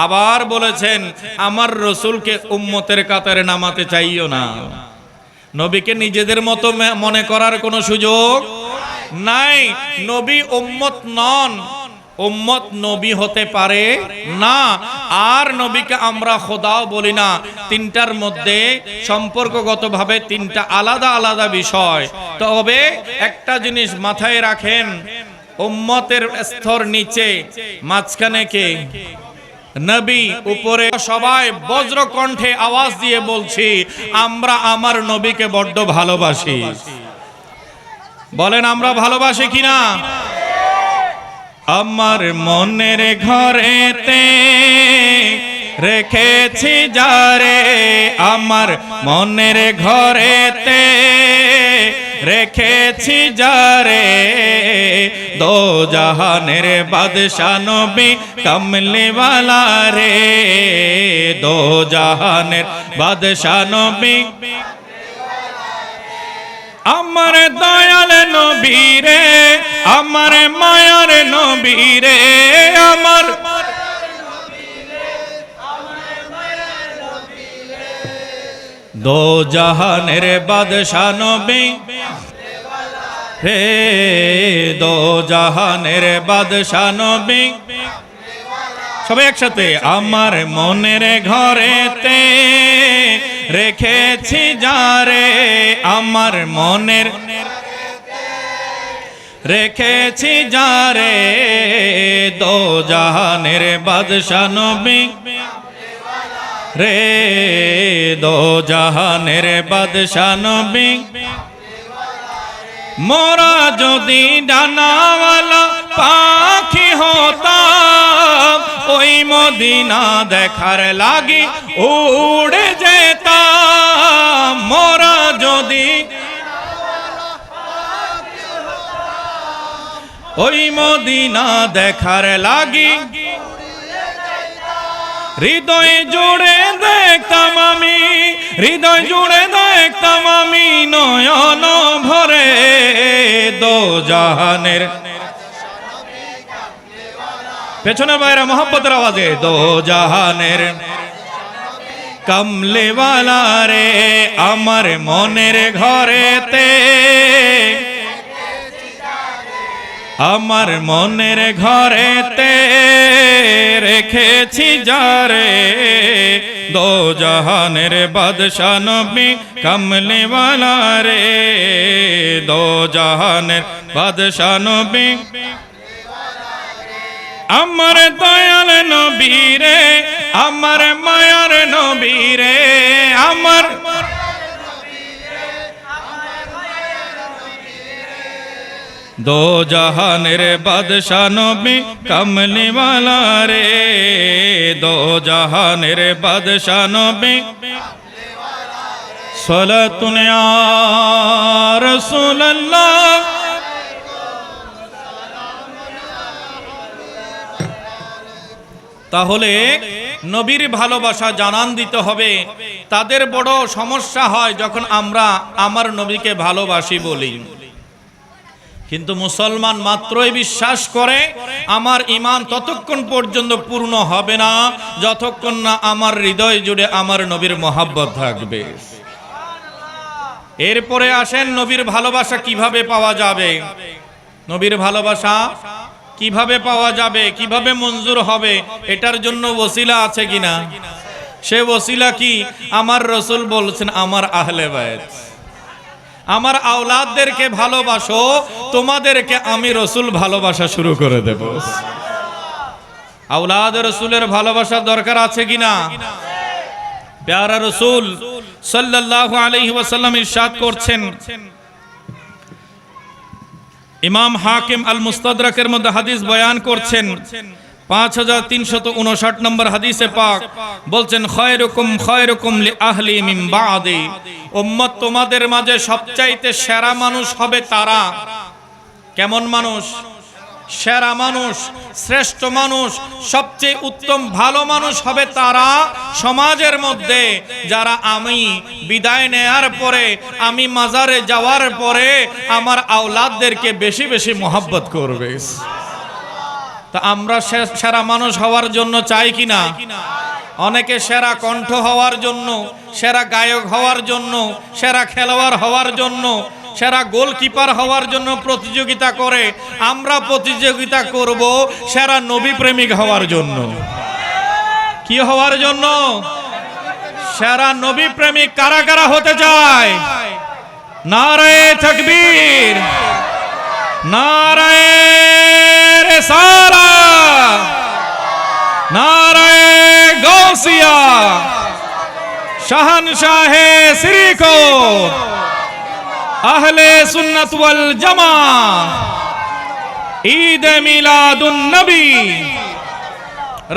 আবার বলেছেন আমার রাসূলকে উম্মতের কাতারে নামাতে চাইও না, নবীকে নিজেদের মতো মনে করার কোনো সুযোগ নাই। নবী উম্মত নন, উম্মত নবী হতে পারে না। আর নবীকে আমরা খোদাও বলি না। তিনটার মধ্যে সম্পর্কগতভাবে তিনটা আলাদা আলাদা বিষয়। তবে একটা জিনিস মাথায় রাখেন, উম্মতের স্তর নিচে, মাঝখানে কে? নবী, উপরে সবাই বজ্র কণ্ঠে আওয়াজ দিয়ে বলছি আমরা আমার নবীকে বড্ড ভালোবাসি। বলেন আমরা ভালোবাসি কিনা? আমার মনের ঘরেতে রেখেছি যারে, আমার মনের ঘরেতে রেখেছি যারে, দো জাহানের বাদশা নবী কামলিওয়ালা রে, দো জাহানের বাদশা নবী আমার দয়াল নবী রে, আমার মায়ার নবী রে, আমার দো জাহানের বাদশা নবী হে, দো জাহানের বাদশা নবী। সবাই একসাথে, আমার মনের ঘরেতে রেখেছি যারে, আমার মনের রেখেছি যারে, দো জাহানের বাদশা নবী রে, দো জাহানের বাদশা নবী। মোরা যদি ডানাওয়ালা পাখি হতাম, ওই মদিনা দেখার লাগি উড়ে যেতাম। মোরা যদি ওই মদিনা দেখার লাগি হৃদয় জুড়ে দেখতাম আমি, হৃদয় জুড়ে দেখতাম আমি নয়ন ভরে, দো জাহানের পেছনে বাইরে মোহাম্মতের আওয়াজে, দো জাহানের কামলিওয়ালা রে, আমার মনের ঘরেতে, আমার মনের ঘরেতে রেখেছি যারে, দো জাহানের বাদশা নবী কামলিওয়ালা রে, দো জাহানের বাদশা নবী আমার দয়াল নবী রে, আমার মায়ার নবী রে, আমার दो जहानेर बादशाह नबी कमली वाला रे, दो जहानेर बादशाह नबी सलातुन या रसूल अल्लाह। তাহলে নবীর ভালোবাসা জানান দিতে হবে। তাদের বড় সমস্যা হয় যখন আমরা আমার নবীকে ভালোবাসি বলি, কিন্তু মুসলমান মাত্রই বিশ্বাস করে আমার ঈমান ততক্ষণ পর্যন্ত পূর্ণ হবে না যতক্ষণ না আমার হৃদয় জুড়ে আমার নবীর মহব্বত থাকবে। এরপরে আসেন নবীর ভালোবাসা কিভাবে পাওয়া যাবে। নবীর ভালোবাসা কিভাবে পাওয়া যাবে, কিভাবে মঞ্জুর হবে, এটার জন্য ওসিলা আছে কিনা? সে ওসিলা কি? আমার রাসূল বলছেন আমার আহলে বায়ত, আমার আওলাদদেরকে ভালোবাসো, তোমাদেরকে আমি রাসূল ভালোবাসা শুরু করে দেব। আওলাদ রাসূলের ভালোবাসা দরকার আছে কিনা? প্যারা রাসূল সাল্লাল্লাহু আলাইহি ওয়াসাল্লাম ইরশাদ করছেন, ইমাম হাকিম আল মুস্তাদরাকের মধ্যে হাদিস বয়ান করছেন 5359 নম্বর হাদিসে পাক বলছেন, খায়রুকুম খায়রুকুম লি আহলি মিন বাদি, উম্মত তোমাদের মাঝে সবচাইতে সেরা মানুষ হবে তারা। কেমন মানুষ? সেরা মানুষ, শ্রেষ্ঠ মানুষ, সবচেয়ে উত্তম ভালো মানুষ হবে তারা সমাজের মধ্যে যারা আমি বিদায় নেয়ার পরে, আমি মাজারে যাওয়ার পরে আমার আওলাদদেরকে বেশি বেশি মহব্বত করবে। তা আমরা সেরা মানুষ হওয়ার জন্য চাই কিনা? অনেকে সেরা কণ্ঠ হওয়ার জন্য, সেরা গায়ক হওয়ার জন্য, সেরা খেলোয়াড় হওয়ার জন্য, সেরা গোলকিপার হওয়ার জন্য প্রতিযোগিতা করে। আমরা প্রতিযোগিতা করব সেরা নবী প্রেমিক হওয়ার জন্য। কি হওয়ার জন্য? সেরা নবী প্রেমিক। কারা কারা হতে চায়? নারায়ে তাকবীর, নারায়ে রিসালাত, নারায়ে গাউসিয়া, শাহনশাহে শ্রীকোট, আহলে সুন্নাত ওয়াল জামাত, ঈদ মিলাদুন নবী।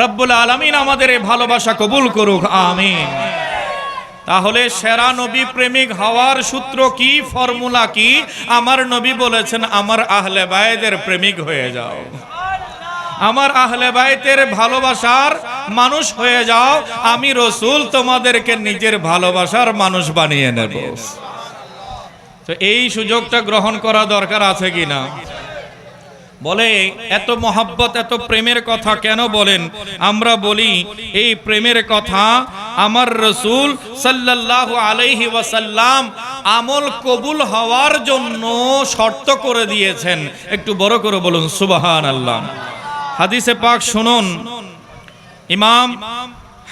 রব্বুল আলামিন আমাদের এই ভালোবাসা কবুল করুক, আমিন। তাহলে সেরা নবী প্রেমিক হওয়ার সূত্র কি, ফর্মুলা কি? আমার নবী বলেছেন আমার আহলে বায়তের প্রেমিক হয়ে যাও, আমার আহলে বায়তের ভালোবাসার মানুষ হয়ে যাও, আমি রাসূল তোমাদেরকে নিজের ভালোবাসার মানুষ বানিয়ে নেব। তো এই সুযোগটা গ্রহণ করা দরকার আছে কিনা? বলে এত মহব্বত, এত প্রেমের কথা কেন বলেন? আমরা বলি এই প্রেমের কথা আমার রাসূল সাল্লাল্লাহু আলাইহি ওয়াসাল্লাম আমল কবুল হওয়ার জন্য শর্ত করে দিয়েছেন। একটু বড় করে বলুন সুবহানাল্লাহ। হাদিসে পাক শুনুন, ইমাম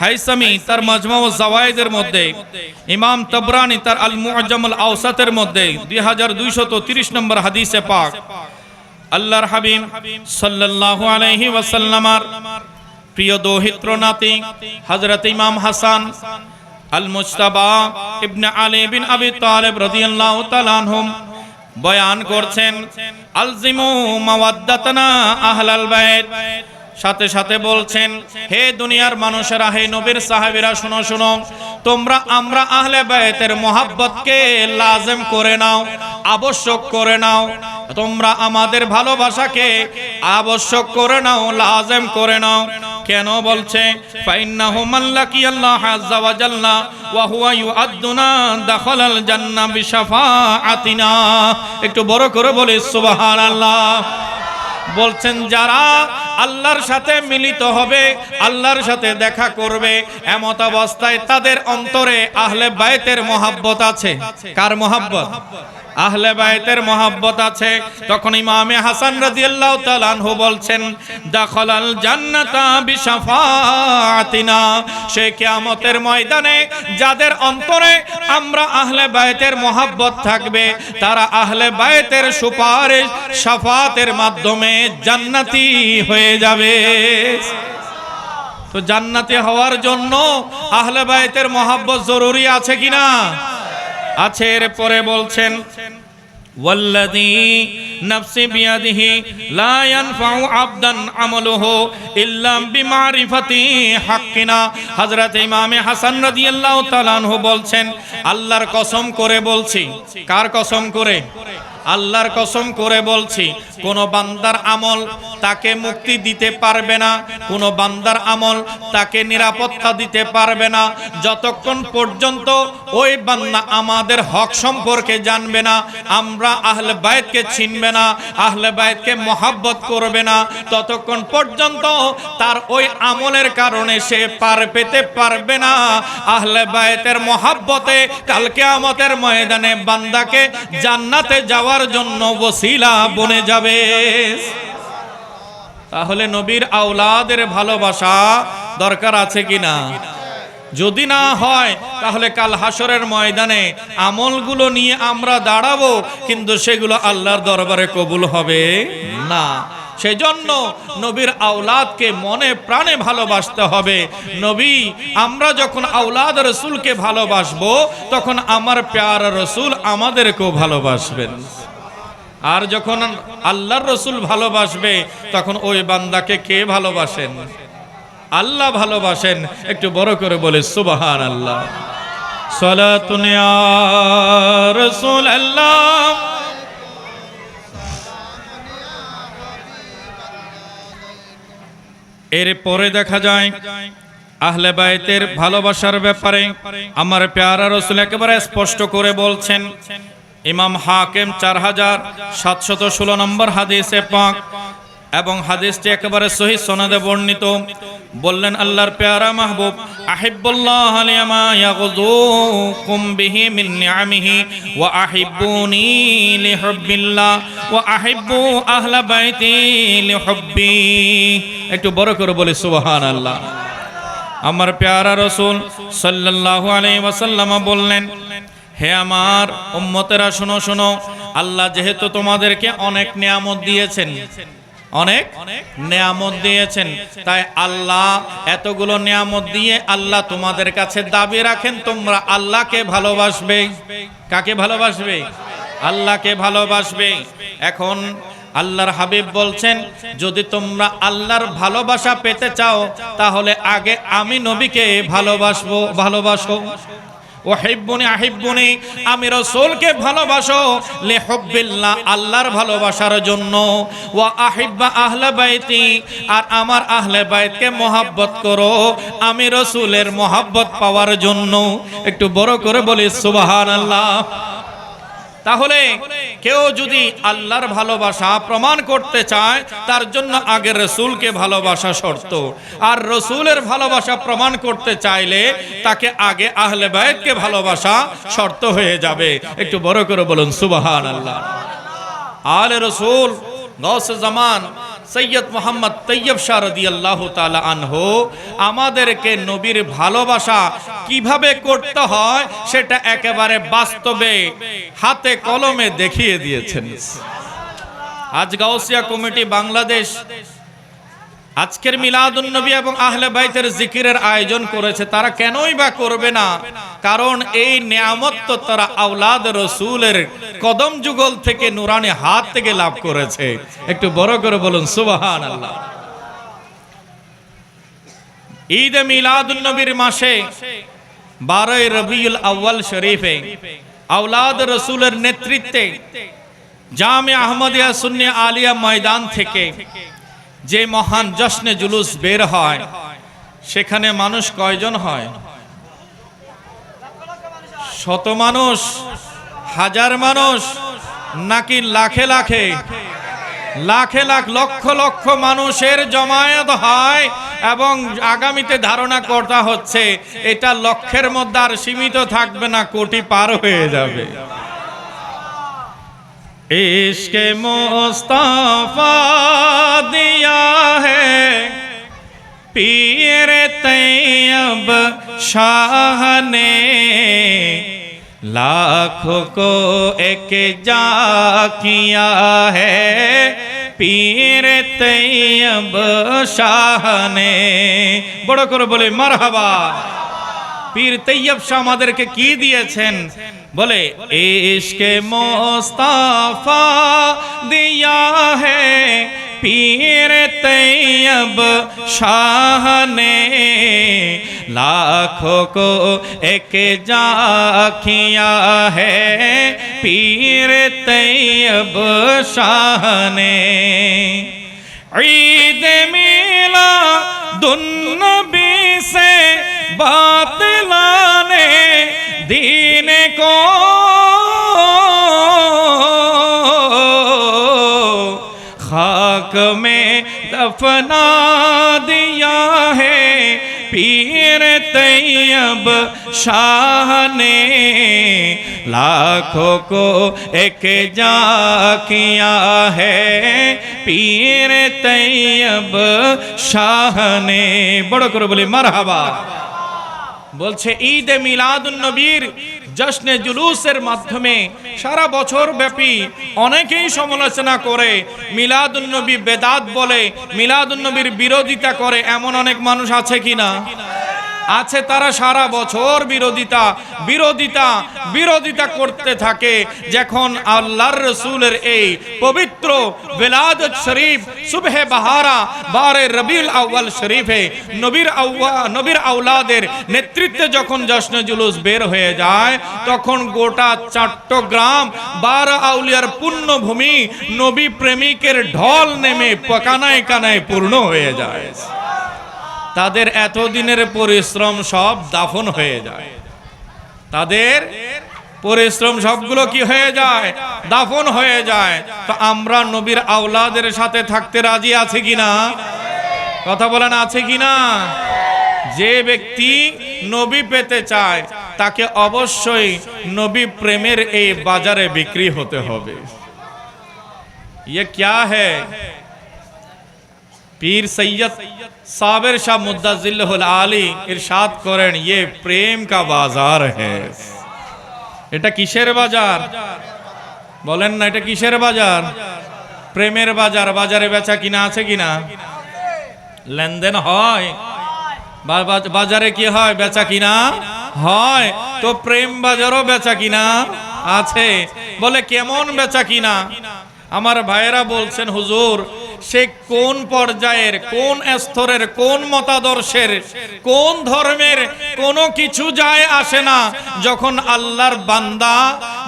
হাইসামি তার মাজমাউজ জাওয়ায়েদের মধ্যে, ইমাম তাবরানী তার আল মুআজ্জাম আল আওসাতের মধ্যে 2230 নম্বর হাদিসে পাক আল্লাহর হাবিব সাল্লাল্লাহু আলাইহি ওয়াসাল্লামার প্রিয় দৌহিত্র নাতি হযরত ইমাম হাসান আল মুজতাবা ইবনে আলী বিন আবি তালিব রাদিয়াল্লাহু তাআলা আনহুম বয়ান করছেন, আলজিমু মাওয়াদ্দাতানা আহলাল বাইত। সাথে সাথে বলছেন, হে দুনিয়ার মানুষেরা, হে নবীর সাহাবীরা, শোনো শোনো, তোমরা আমরা আহলে বায়তের মহব্বতকে লাজেম করে নাও, আবশ্যক করে নাও। তোমরা আমাদের ভালোবাসাকে আবশ্যক করে নাও, লাজেম করে নাও। কেন বলছে? ফাইন্নাহু মাল্লাকি আল্লাহ আযজা ওয়া জাল্লা ওয়া হুয়া ইউআদ্দুনা দাখালাল জান্নাহ বিশাফাআতিনা। একটু বড় করে বলি সুবহানাল্লাহ। বলছেন যারা আল্লাহর সাথে মিলিত হবে, আল্লাহর সাথে দেখা করবে, এমত অবস্থায় তাদের অন্তরে আহলে বায়তের মহব্বত আছে। কার মহব্বত? আহলে বায়তের মহব্বত আছে। তখন ইমামে হাসান রাদিয়াল্লাহু তাআলা আনহু বলছেন, দাখালাল জান্নাতা বিশাফাআতিনা। সে কিয়ামতের ময়দানে যাদের অন্তরে আমরা আহলে বায়তের মহব্বত থাকবে, তারা আহলে বায়তের সুপারিশ শাফাতের মাধ্যমে জান্নাতি হয়ে যাবে। তো জান্নাতি হওয়ার জন্য আহলে বায়তের মহব্বত জরুরি আছে কিনা? আছে। এরপরে বলছেন, ওয়াল্লাযী নাফসি বিয়াদিহি লা ইয়ানফাউ আবদান আমালুহু ইল্লা বিমারিফাতি হাক্কিনা। হযরত ইমামে হাসান রাদিয়াল্লাহু তাআলা আনহু বলছেন, আল্লাহর কসম করে বলছি। কার কসম করে? আল্লাহর কসম করে বলছি, কোন বান্দার আমল তাকে মুক্তি দিতে পারবে না, কোন বান্দার আমল তাকে নিরাপত্তা দিতে পারবে না যতক্ষণ পর্যন্ত ওই বান্দা আমাদের হক সম্পর্কে জানবে না, আমরা আহলে বায়তকে চিনবে না, আহলে বায়তকে মহব্বত করবে না, ততক্ষণ পর্যন্ত তার ওই আমলের কারণে সে পার পেতে পারবে না আহলে বায়তের মহব্বতে কাল কিয়ামতের ময়দানে বান্দাকে জান্নাতে যাওয়ার জন্য ওসিলা বনে যাবে। তাহলে নবীর আওলাদের ভালোবাসা দরকার আছে কিনা? যদি না হয় তাহলে কাল হাসরের ময়দানে আমলগুলো নিয়ে আমরা দাঁড়াবো, কিন্তু সেগুলো আল্লাহর দরবারে কবুল হবে না। সেজন্য নবীর আওলাদকে মনে প্রাণে ভালোবাসতে হবে। নবী, আমরা যখন আওলাদ রসুলকে ভালোবাসবো তখন আমার প্যারা রসুল আমাদেরকেও ভালোবাসবেন। আর যখন আল্লাহর রসুল ভালোবাসবে তখন ওই বান্দাকে কে ভালোবাসেন? আল্লাহ ভালোবাসেন। একটু বড় করে বলে সুবহানাল্লাহ। সালাতুন ইয়া রাসূলুল্লাহ। এরপরে দেখা যায় আহলে বায়তের ভালোবাসার ব্যাপারে আমার প্যারা রাসূল একেবারে স্পষ্ট করে বলছেন। ইমাম হাকিম 4716 নম্বর হাদিসে পাক, এবং হাদিসটি একেবারে সহিহ সনদে বর্ণিত। বললেন আল্লাহর প্যারা মাহবুব, আহিব্বুল্লাহ লিমা ইয়াগযুকুম বিহি মিন নিআমিহি ওয়া আহিব্বুনি লিহুব্বিল্লাহ ওয়া আহিব্বু আহলা বাইতি লিহুব্বি। একটু বড় করে বলি সুবহানাল্লাহ। আমার প্যারা রাসূল সাল্লাল্লাহু আলাইহি ওয়াসাল্লাম বললেন, হে আমার উম্মতেরা শোনো শোনো, আল্লাহ যেহেতু তোমাদেরকে অনেক নিয়ামত দিয়েছেন, অনেক নিয়ামত দিয়েছেন, তাই আল্লাহ এতগুলো নিয়ামত দিয়ে আল্লাহ তোমাদের কাছে দাবি রাখেন তোমরা আল্লাহকে ভালোবাসবে। কাকে ভালোবাসবে? আল্লাহকে ভালোবাসবে। এখন আল্লাহর হাবিব বলছেন, যদি তোমরা আল্লাহর ভালোবাসা পেতে চাও তাহলে আগে আমি নবীকে ভালোবাসো। ওয়াহিব্বুনি আহিব্বুনি, আমি রাসূলকে ভালোবাসো, লিহুব্বিল্লাহ, আল্লাহর ভালোবাসার জন্য, ওয়া আহিব্বা আহলে বাইতি, আর আমার আহলে বাইতকে মহব্বত করো আমি রাসূলের মহব্বত পাওয়ার জন্য। একটু বড় করে বলি সুবহানাল্লাহ। তাহলে কেউ যদি আল্লাহর ভালোবাসা প্রমাণ করতে চায় তার জন্য আগে রাসূলকে ভালোবাসা শর্ত, আর রাসূলের ভালোবাসা প্রমাণ করতে চাইলে তাকে আগে আহলে বায়তকে ভালোবাসা শর্ত হয়ে যাবে। একটু বড় করে বলুন সুবহানাল্লাহ। আলে রাসূল গাউসে জামান সৈয়দ মোহাম্মদ তৈয়ব শাহ রাদিয়াল্লাহু তাআলা আনহু আমাদেরকে নবীর ভালোবাসা কিভাবে করতে হয় সেটা একেবারে বাস্তবে হাতে কলমে দেখিয়ে দিয়েছেন। আজ গাউসিয়া কমিটি বাংলাদেশ আজকের মিলাদুন নবী এবং আহলে বাইতের জিকিরের আয়োজন করেছে। তারা কেনই বা করবে না? কারণ এই নিয়ামত তো তারা আওলাদ রাসূলের কদম যুগল থেকে নুরানি হাত থেকে লাভ করেছে। একটু বড় করে বলুন সুবহানাল্লাহ। ঈদ মিলাদুন নবীর মাসে 12 রবিউল আউয়াল শরীফে আওলাদ রাসূলের নেতৃত্বে জামে আহমদিয়া সুন্নি আলিয়া ময়দান থেকে যে মহান জশ্নে জুলুস বের হয়, সেখানে মানুষ কয়জন হয়? শত মানুষ, হাজার মানুষ, নাকি লাখে লাখে? লাখে লাখ, লক্ষ লক্ষ মানুষের জমায়েত হয়, এবং আগামীতে ধারণা করা হচ্ছে এটা লক্ষের মধ্যে আর সীমিত থাকবে না, কোটি পার হয়ে যাবে। इश्क़ मुस्तफ़ा दिया है पीर तैयब शाह ने, लाखों को एक जा किया है पीर तैयब शाह ने। बड़ो करो बोले मरहबा। पीर तैयब शाह আমাদেরকে কি দিয়েছেন? बोले इश्क़ मुस्तफ़ा दिया है पीर तैयब शाह ने लाखों को एक जा किया है पीर तैयब शाह ने। ईद मिलादुन्नबी से बातिलाने दीन को खाक में दफना दिया है पीर तैयब शाह ने लाखों को एक जा किया है पीर तैयब शाह ने। बड़ो করে বলি মারহাবা। বলছে ঈদে মিলাদুন নবীর জশ্নে জুলুসের মাধ্যমে সারা বছর ব্যাপী অনেকেই সমালোচনা করে, মিলাদুন নবী বেদাত বলে, মিলাদুন নবীর বিরোধিতা করে, এমন অনেক মানুষ আছে কিনা? আছে। তারা সারা বছর বিরোধিতা করতে থাকে। যখন আল্লাহর রাসূলের এই পবিত্র বেলাদত শরীফ সুবহে বাহারা বারে রবিউল আউয়াল শরীফে নবীর আওলাদের নেতৃত্বে যখন জশ্নে জুলুস বের হয়ে যায়, তখন গোটা চট্টগ্রাম 12 আউলিয়ার পুণ্যভূমি নবী প্রেমিকের ঢল নেমে কানায় কানায় পূর্ণ হয়ে যায়। তাদের এতদিনের পরিশ্রম সব দাফন হয়ে যায়। তাদের পরিশ্রম সবগুলো কি হয়ে যায়? দাফন হয়ে যায়। তো আমরা নবীর আওলাদের সাথে থাকতে রাজি আছি কিনা? কথা বলেন, আছে কিনা? যে ব্যক্তি নবী পেতে চায় তাকে অবশ্যই নবী প্রেমের এই বাজারে বিক্রি হতে হবে। ये क्या है? पीर सैयद साबिर शाह मुद्दाजिल्लुल आली इरशाद करें, ये प्रेम का बाजार है। এটা কিসের বাজার বলেন না? এটা কিসের বাজার? প্রেমের বাজার। বাজারে বেচা কিনা আছে কিনা? লেনদেন হয়। বাজারে কি হয়? বেচা কিনা হয়। তো প্রেম বাজারও বেচা কিনা আছে। বলে কেমন বেচা কিনা? আমার ভাইয়েরা বলছেন, হুজুর সে কোন পর্যায়ের, কোন স্তরের, কোন মতাদর্শের, কোন ধর্মের, কোনো কিছু যায় আসে না। যখন আল্লাহর বান্দা,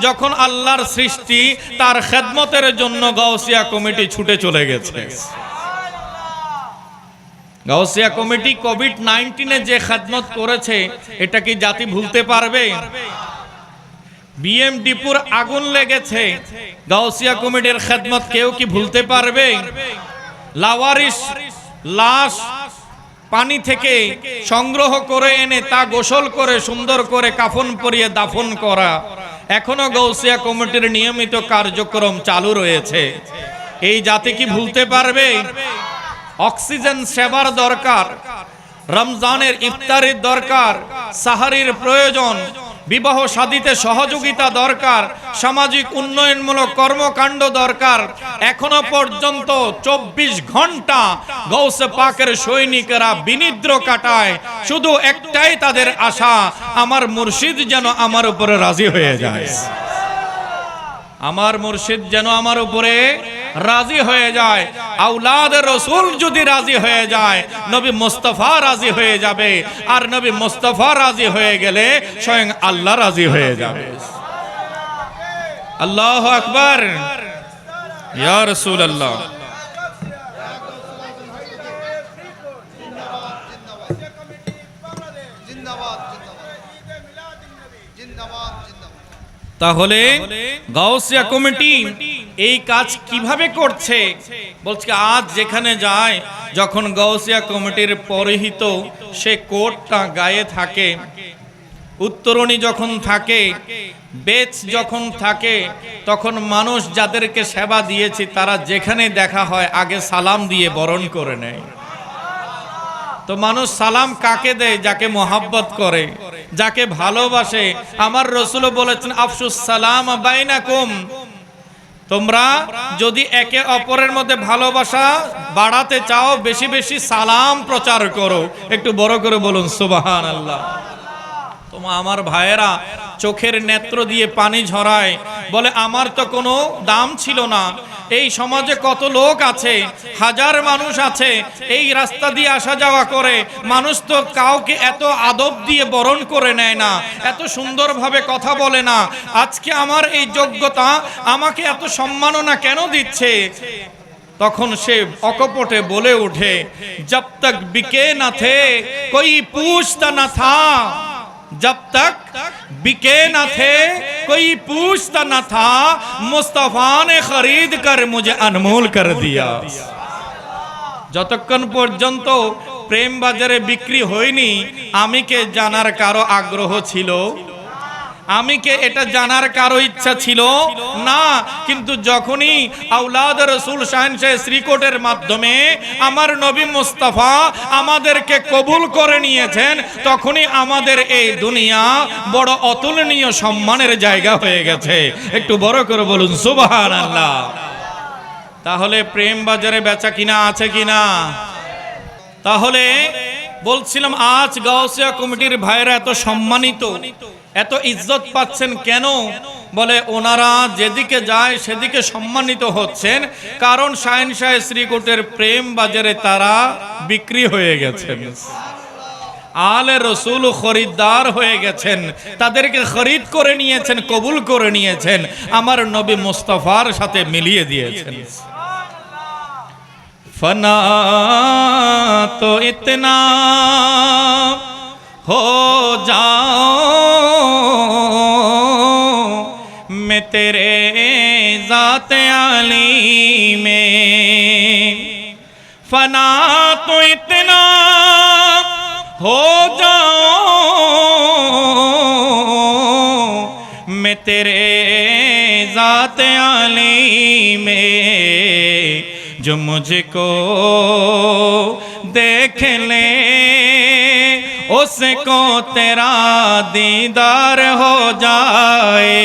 যখন আল্লাহর সৃষ্টি তার খেদমতের জন্য গাউসিয়া কমিটি ছুটে চলে গেছে। গাউসিয়া কমিটি কোভিড-19 যে খেদমত করেছে, এটা কি জাতি ভুলতে পারবে? বিএমডিপুর আগুন লেগেছে, গাউসিয়া কমিটির খেদমত কেউ কি ভুলতে পারবে? লাওয়ারিস লাশ পানি থেকে সংগ্রহ করে এনে তা গোসল করে সুন্দর করে কাফন পরিয়ে দাফন করা এখনো গাউসিয়া কমিটির নিয়মিত কার্যক্রম চালু রয়েছে। এই জাতি কি ভুলতে পারবে? অক্সিজেন সেবার দরকার, রমজানের ইফতারির দরকার, সাহারির প্রয়োজন, বিবাহ শাদীতে সহযোগিতা দরকার, সামাজিক উন্নয়নমূলক কর্মকাণ্ড দরকার। এখনো পর্যন্ত 24 ঘন্টা গৌসে পাকের সৈনিকেরা বিনিদ্র কাটায়। শুধু একটাই তাদের আশা, আমার মুর্শিদ যেন আমার উপরে রাজি হয়ে যায়। আমার মুর্শিদ যেন আমার উপরে রাজি হয়ে যায়। আওলাদের রাসূল যদি রাজি হয়ে যায়, নবী মুস্তাফা রাজি হয়ে যাবে। আর নবী মুস্তাফা রাজি হয়ে গেলে স্বয়ং আল্লাহ রাজি হয়ে যাবে। আল্লাহু আকবার, ইয়া রাসূলুল্লাহ। তাহলে গাউসিয়া কমিটি এই কাজ কিভাবে করছে? বলছে আজ যেখানে যায়, যখন গাউসিয়া কমিটির পরিহিত সে কোটটা গায়ে থাকে, উত্তরণী যখন থাকে, বেচ যখন থাকে, তখন মানুষ যাদেরকে সেবা দিয়েছি তারা যেখানে দেখা হয় আগে সালাম দিয়ে বরণ করে নেয়। তো মানুষ সালাম কাকে দেয়? যাকে মোহাব্বত করে, যাকে ভালোবাসে। আমার রাসূল বলেছেন, আফসুস সালাম বাইনাকুম, তোমরা যদি একে অপরের মধ্যে ভালোবাসা বাড়াতে চাও, বেশি বেশি সালাম প্রচার করো। একটু বড় করে বলুন সুবহানাল্লাহ। তোমার আমার ভাইয়েরা চোখের নেত্র দিয়ে পানি ঝরায়, বলে আমার তো কোনো দাম ছিল না, এই সমাজে কত লোক আছে, হাজার মানুষ আছে, এই রাস্তা দিয়ে আসা যাওয়া করে, মানুষ তো কাউকে এত আদব দিয়ে বরণ করে নেয় না, এত সুন্দরভাবে কথা বলে না, আজকে আমার এই যোগ্যতা আমাকে এত সম্মাননা কেন দিচ্ছে? তখন সে অকপটে বলে ওঠে, জব তক বিকে না থে কোই পুছতা না থা, जब तक बिके न थे कोई पूछता न था, मुस्तफा ने खरीद कर मुझे अनमोल कर दिया। যতক্ষণ পর্যন্ত প্রেম বাজারে বিক্রি হয়নি, আমি কে জানার কারো আগ্রহ ছিল? আমি কে এটা জানার কারো ইচ্ছা ছিল না? কিন্তু যখনই আওলাদ রাসূল শাহেনশাহ শ্রীকোটের মাধ্যমে আমার নবী মুস্তাফা আমাদেরকে কবুল করে নিয়েছেন, তখনই আমাদের এই দুনিয়া বড় অতুলনীয় সম্মানের জায়গা হয়ে গেছে। একটু বড় করে বলুন সুবহানাল্লাহ। তাহলে প্রেম বাজারে বেচা কিনা আছে কিনা? তাহলে বলছিলাম, আজ গাউসিয়া কমিটির ভাইরা এত সম্মানিত, এত ইজ্জত পাচ্ছেন কেন? বলে ওনারা যেদিকে যায় সেদিকে সম্মানিত হচ্ছেন, কারণ শাহেনশাহ শ্রীকোটের প্রেম বাজারে তারা বিক্রি হয়ে গেছেন, আলে রসুল খরিদ্দার হয়ে গেছেন, তাদেরকে খরিদ করে নিয়েছেন, কবুল করে নিয়েছেন, আমার নবী মুস্তাফার সাথে মিলিয়ে দিয়েছেন। फना तो इतना हो जाओ मैं तेरे ज़ात आली में, फना तो इतना हो जाओ मैं तेरे ज़ात आली में, जो मुझको देख ले उसको तेरा दीदार हो जाए।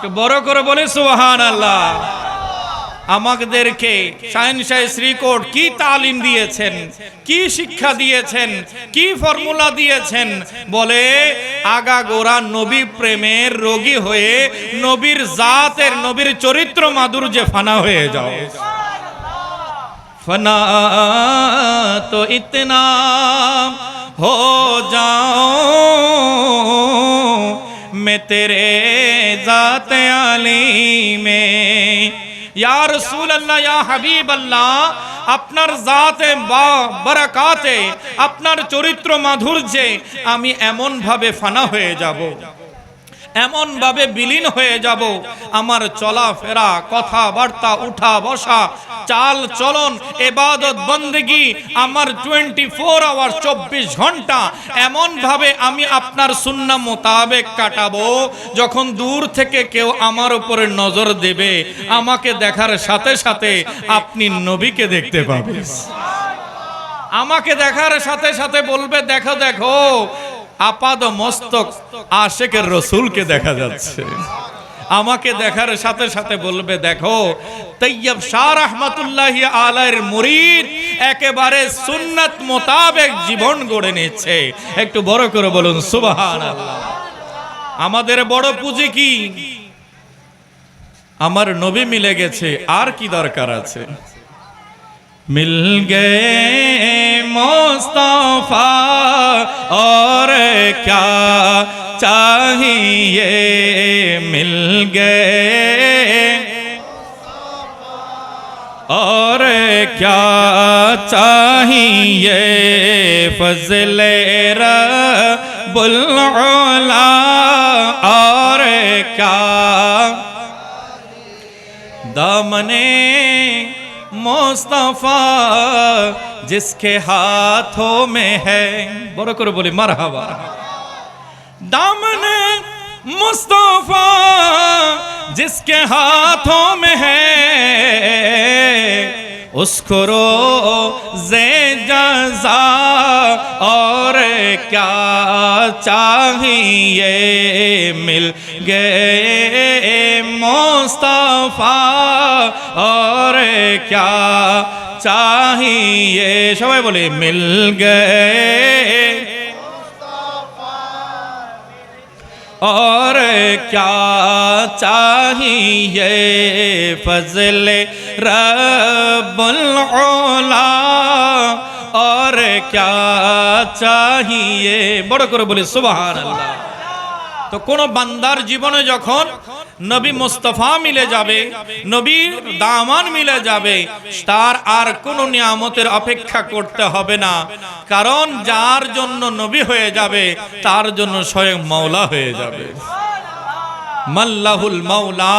तो बड़ो करे बोले सुबहानाल्लाह। আমাদেরকে শাহেনশাহ শ্রীকোট কি তালিম দিয়েছেন, কি শিক্ষা দিয়েছেন, কি ফর্মুলা দিয়েছেন? বলে আগাগোড়া নবী প্রেমের রোগী হয়ে নবীর জাতের, নবীর চরিত্র মাধুর্যে ফানা হয়ে যাও। ফানা তো ইতনা हो जाओ मैं तेरे ज़ात आली में, या रसूल अल्लाह, या हबीब अल्लाह, আপনার জাতে বা বারাকাতে, আপনার চরিত্র মাধুর্যে আমি এমন ভাবে ফানা হয়ে যাব, এমন ভাবে বিলীন হয়ে যাব, আমার চলাফেরা, কথাবার্তা, উঠা বসা, চাল চলন, ইবাদত বন্দেগী, আমার 24 আওয়ার 24 ঘন্টা এমন ভাবে আমি আপনার সুন্নাহ মোতাবেক কাটাবো, যখন দূর থেকে কেউ আমার উপরে নজর দেবে, আমাকে দেখার সাথে সাথে আপনি নবীকে দেখতে পাবেন। আমাকে দেখার সাথে সাথে বলবে, দেখো দেখো আপাদ মস্তক আশিকের রসুলকে দেখা যাচ্ছে। আমাকে দেখার সাথে সাথে বলবে, দেখো তৈয়ব শাহ রহমাতুল্লাহি আলাইহির মুরিদ একেবারে সুন্নাত মোতাবেক জীবন গড়ে নিচ্ছে। একটু বড় করে বলুন সুবহানাল্লাহ। আমাদের বড় পুঁজি কি? আমার নবী মিলে গেছে, আর কি দরকার আছে? मिल गए मुस्तफा और क्या चाहिए, मिल गए और क्या चाहिए, फज़ले रब्बुल उला और क्या, दामने मुस्तफा जिसके हाथों में है, बड़ो करो बोले मरहबा, दामने मुस्तफा जिसके हाथों में है, उसको रोज़े जज़ा और क्या चाहिए, मिल गए मुस्तफा और क्या चाहिए, सबाई बोले मिल गए और क्या चाहिए फजल रब्बुल औला और क्या चाहिए বড় করে বলি সুবহানাল্লাহ। তো কোন বান্দার জীবনে যখন নবী মুস্তাফা মিলে যাবে, নবীর দামান মিলে যাবে, তার আর কোন নিয়ামতের অপেক্ষা করতে হবে না, কারণ যার জন্য নবী হয়ে যাবে তার জন্য স্বয়ং মাওলা হয়ে যাবে। মাল্লাহুল মাওলা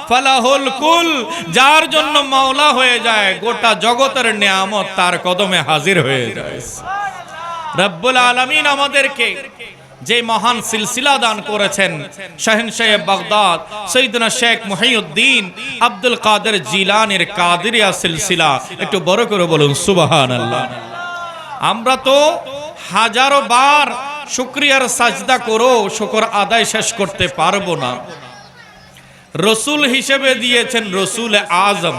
ফালাহুল কুল, যার জন্য মাওলা হয়ে যায় গোটা জগতের নিয়ামত তার কদমে হাজির হয়ে যায়। রব্বুল আলামিন আমাদেরকে যে মহান সিলসিলা দান করেছেন, শাহেনশাহ বাগদাদ সৈয়দনা শেখ মুহিউদ্দিন আব্দুল কাদের জিলানীর কাদেরিয়া সিলসিলা, একটু বড় করে বলুন সুবহানাল্লাহ। আমরা তো হাজারো বার শুকরিয়ার সাজদা করো শুকর আদায় শেষ করতে পারবো না। রসুল হিসেবে দিয়েছেন রসুল আজম,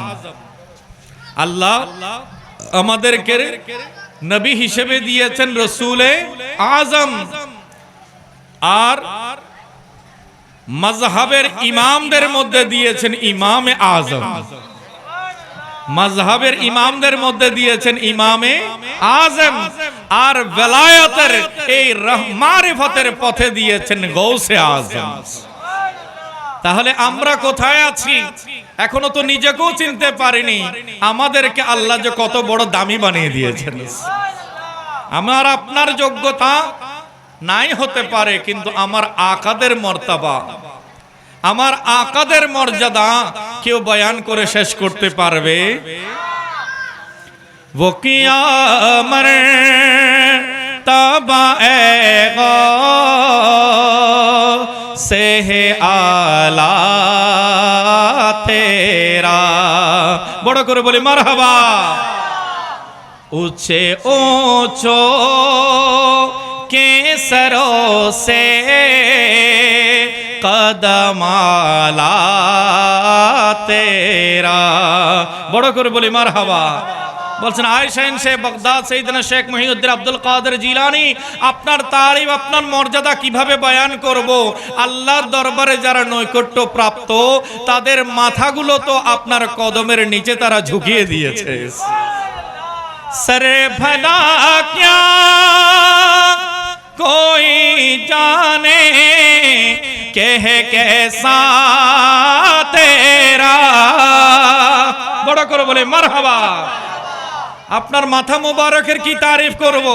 আল্লাহ আমাদেরকে নবী হিসেবে দিয়েছেন রসুলে আজম, আর মাযহাবের ইমামদের মধ্যে দিয়েছেন ইমামে আজম, মাযহাবের ইমামদের মধ্যে দিয়েছেন ইমামে আজম, আর বেলায়েতের এই মারিফতের পথে দিয়েছেন গৌসে আজম। তাহলে আমরা কোথায় আছি এখনো তো নিজেকেও চিনতে পারিনি, আমাদেরকে আল্লাহ যে কত বড় দামি বানিয়ে দিয়েছেন। আমার আপনার যোগ্যতা নাই হতে পারে, কিন্তু আমার আকাদের মর্তবা, আমার আকাদের মর্যাদা কেউ বয়ান করে শেষ করতে পারবে? वो किया मर्तबा एगो से है आला तेरा, বড় করে বলি মারহাবা। ऊंचे ऊंचो के सरों से कदम आला तेरा, বড় করে বলি মারহাবা। বলছেন আয়েশা বাগদাদ সৈয়দনা শেখ মুহিউদ্দিন আব্দুল কাদের জিলানী, আপনার তারিফ আপনার মর্যাদা কিভাবে বয়ান করব? আল্লাহর দরবারে যারা নৈকট্য প্রাপ্ত তাদের মাথাগুলো তো আপনার কদমের নিচে তারা ঝুঁকিয়ে দিয়েছে। সরে ভলা ক্যা कोई जाने के है कैसा तेरा, বড় করে বলে মারহাবা। আপনার মাথা মুবারকের কি তারিফ করব,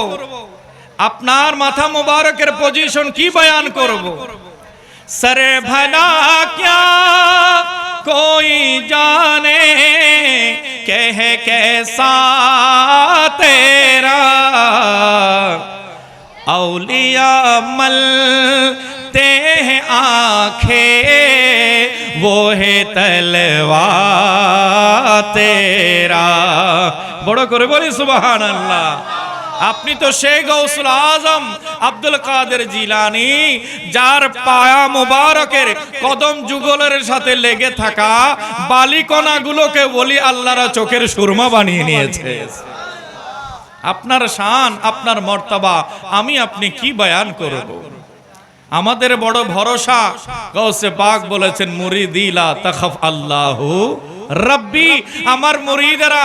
আপনার মাথা মুবারকের পজিশন কি বয়ান করব? সরে ভলা ক্যা कोई जाने के है कैसा तेरा, औलिया मलते हैं आंखें वो है तलवा तेरा, বড় করে বলি সুবহানাল্লাহ। আপনি তো সেই গৌসুল আজম আব্দুল কাদের জিলানী, যার পায়া মুবারকের কদম যুগলের সাথে লেগে থাকা বালিকণাগুলোকে বলি আল্লাহরা চোখের সুরমা বানিয়ে নিয়েছে। আপনার শান আপনার মর্তবা আমি আপনি কি বয়ান করব? আমাদের বড় ভরসা, গৌসে পাক বলেছেন মুরিদি লা তাখাফ আল্লাহু রাব্বি, আমার মুরিদেরা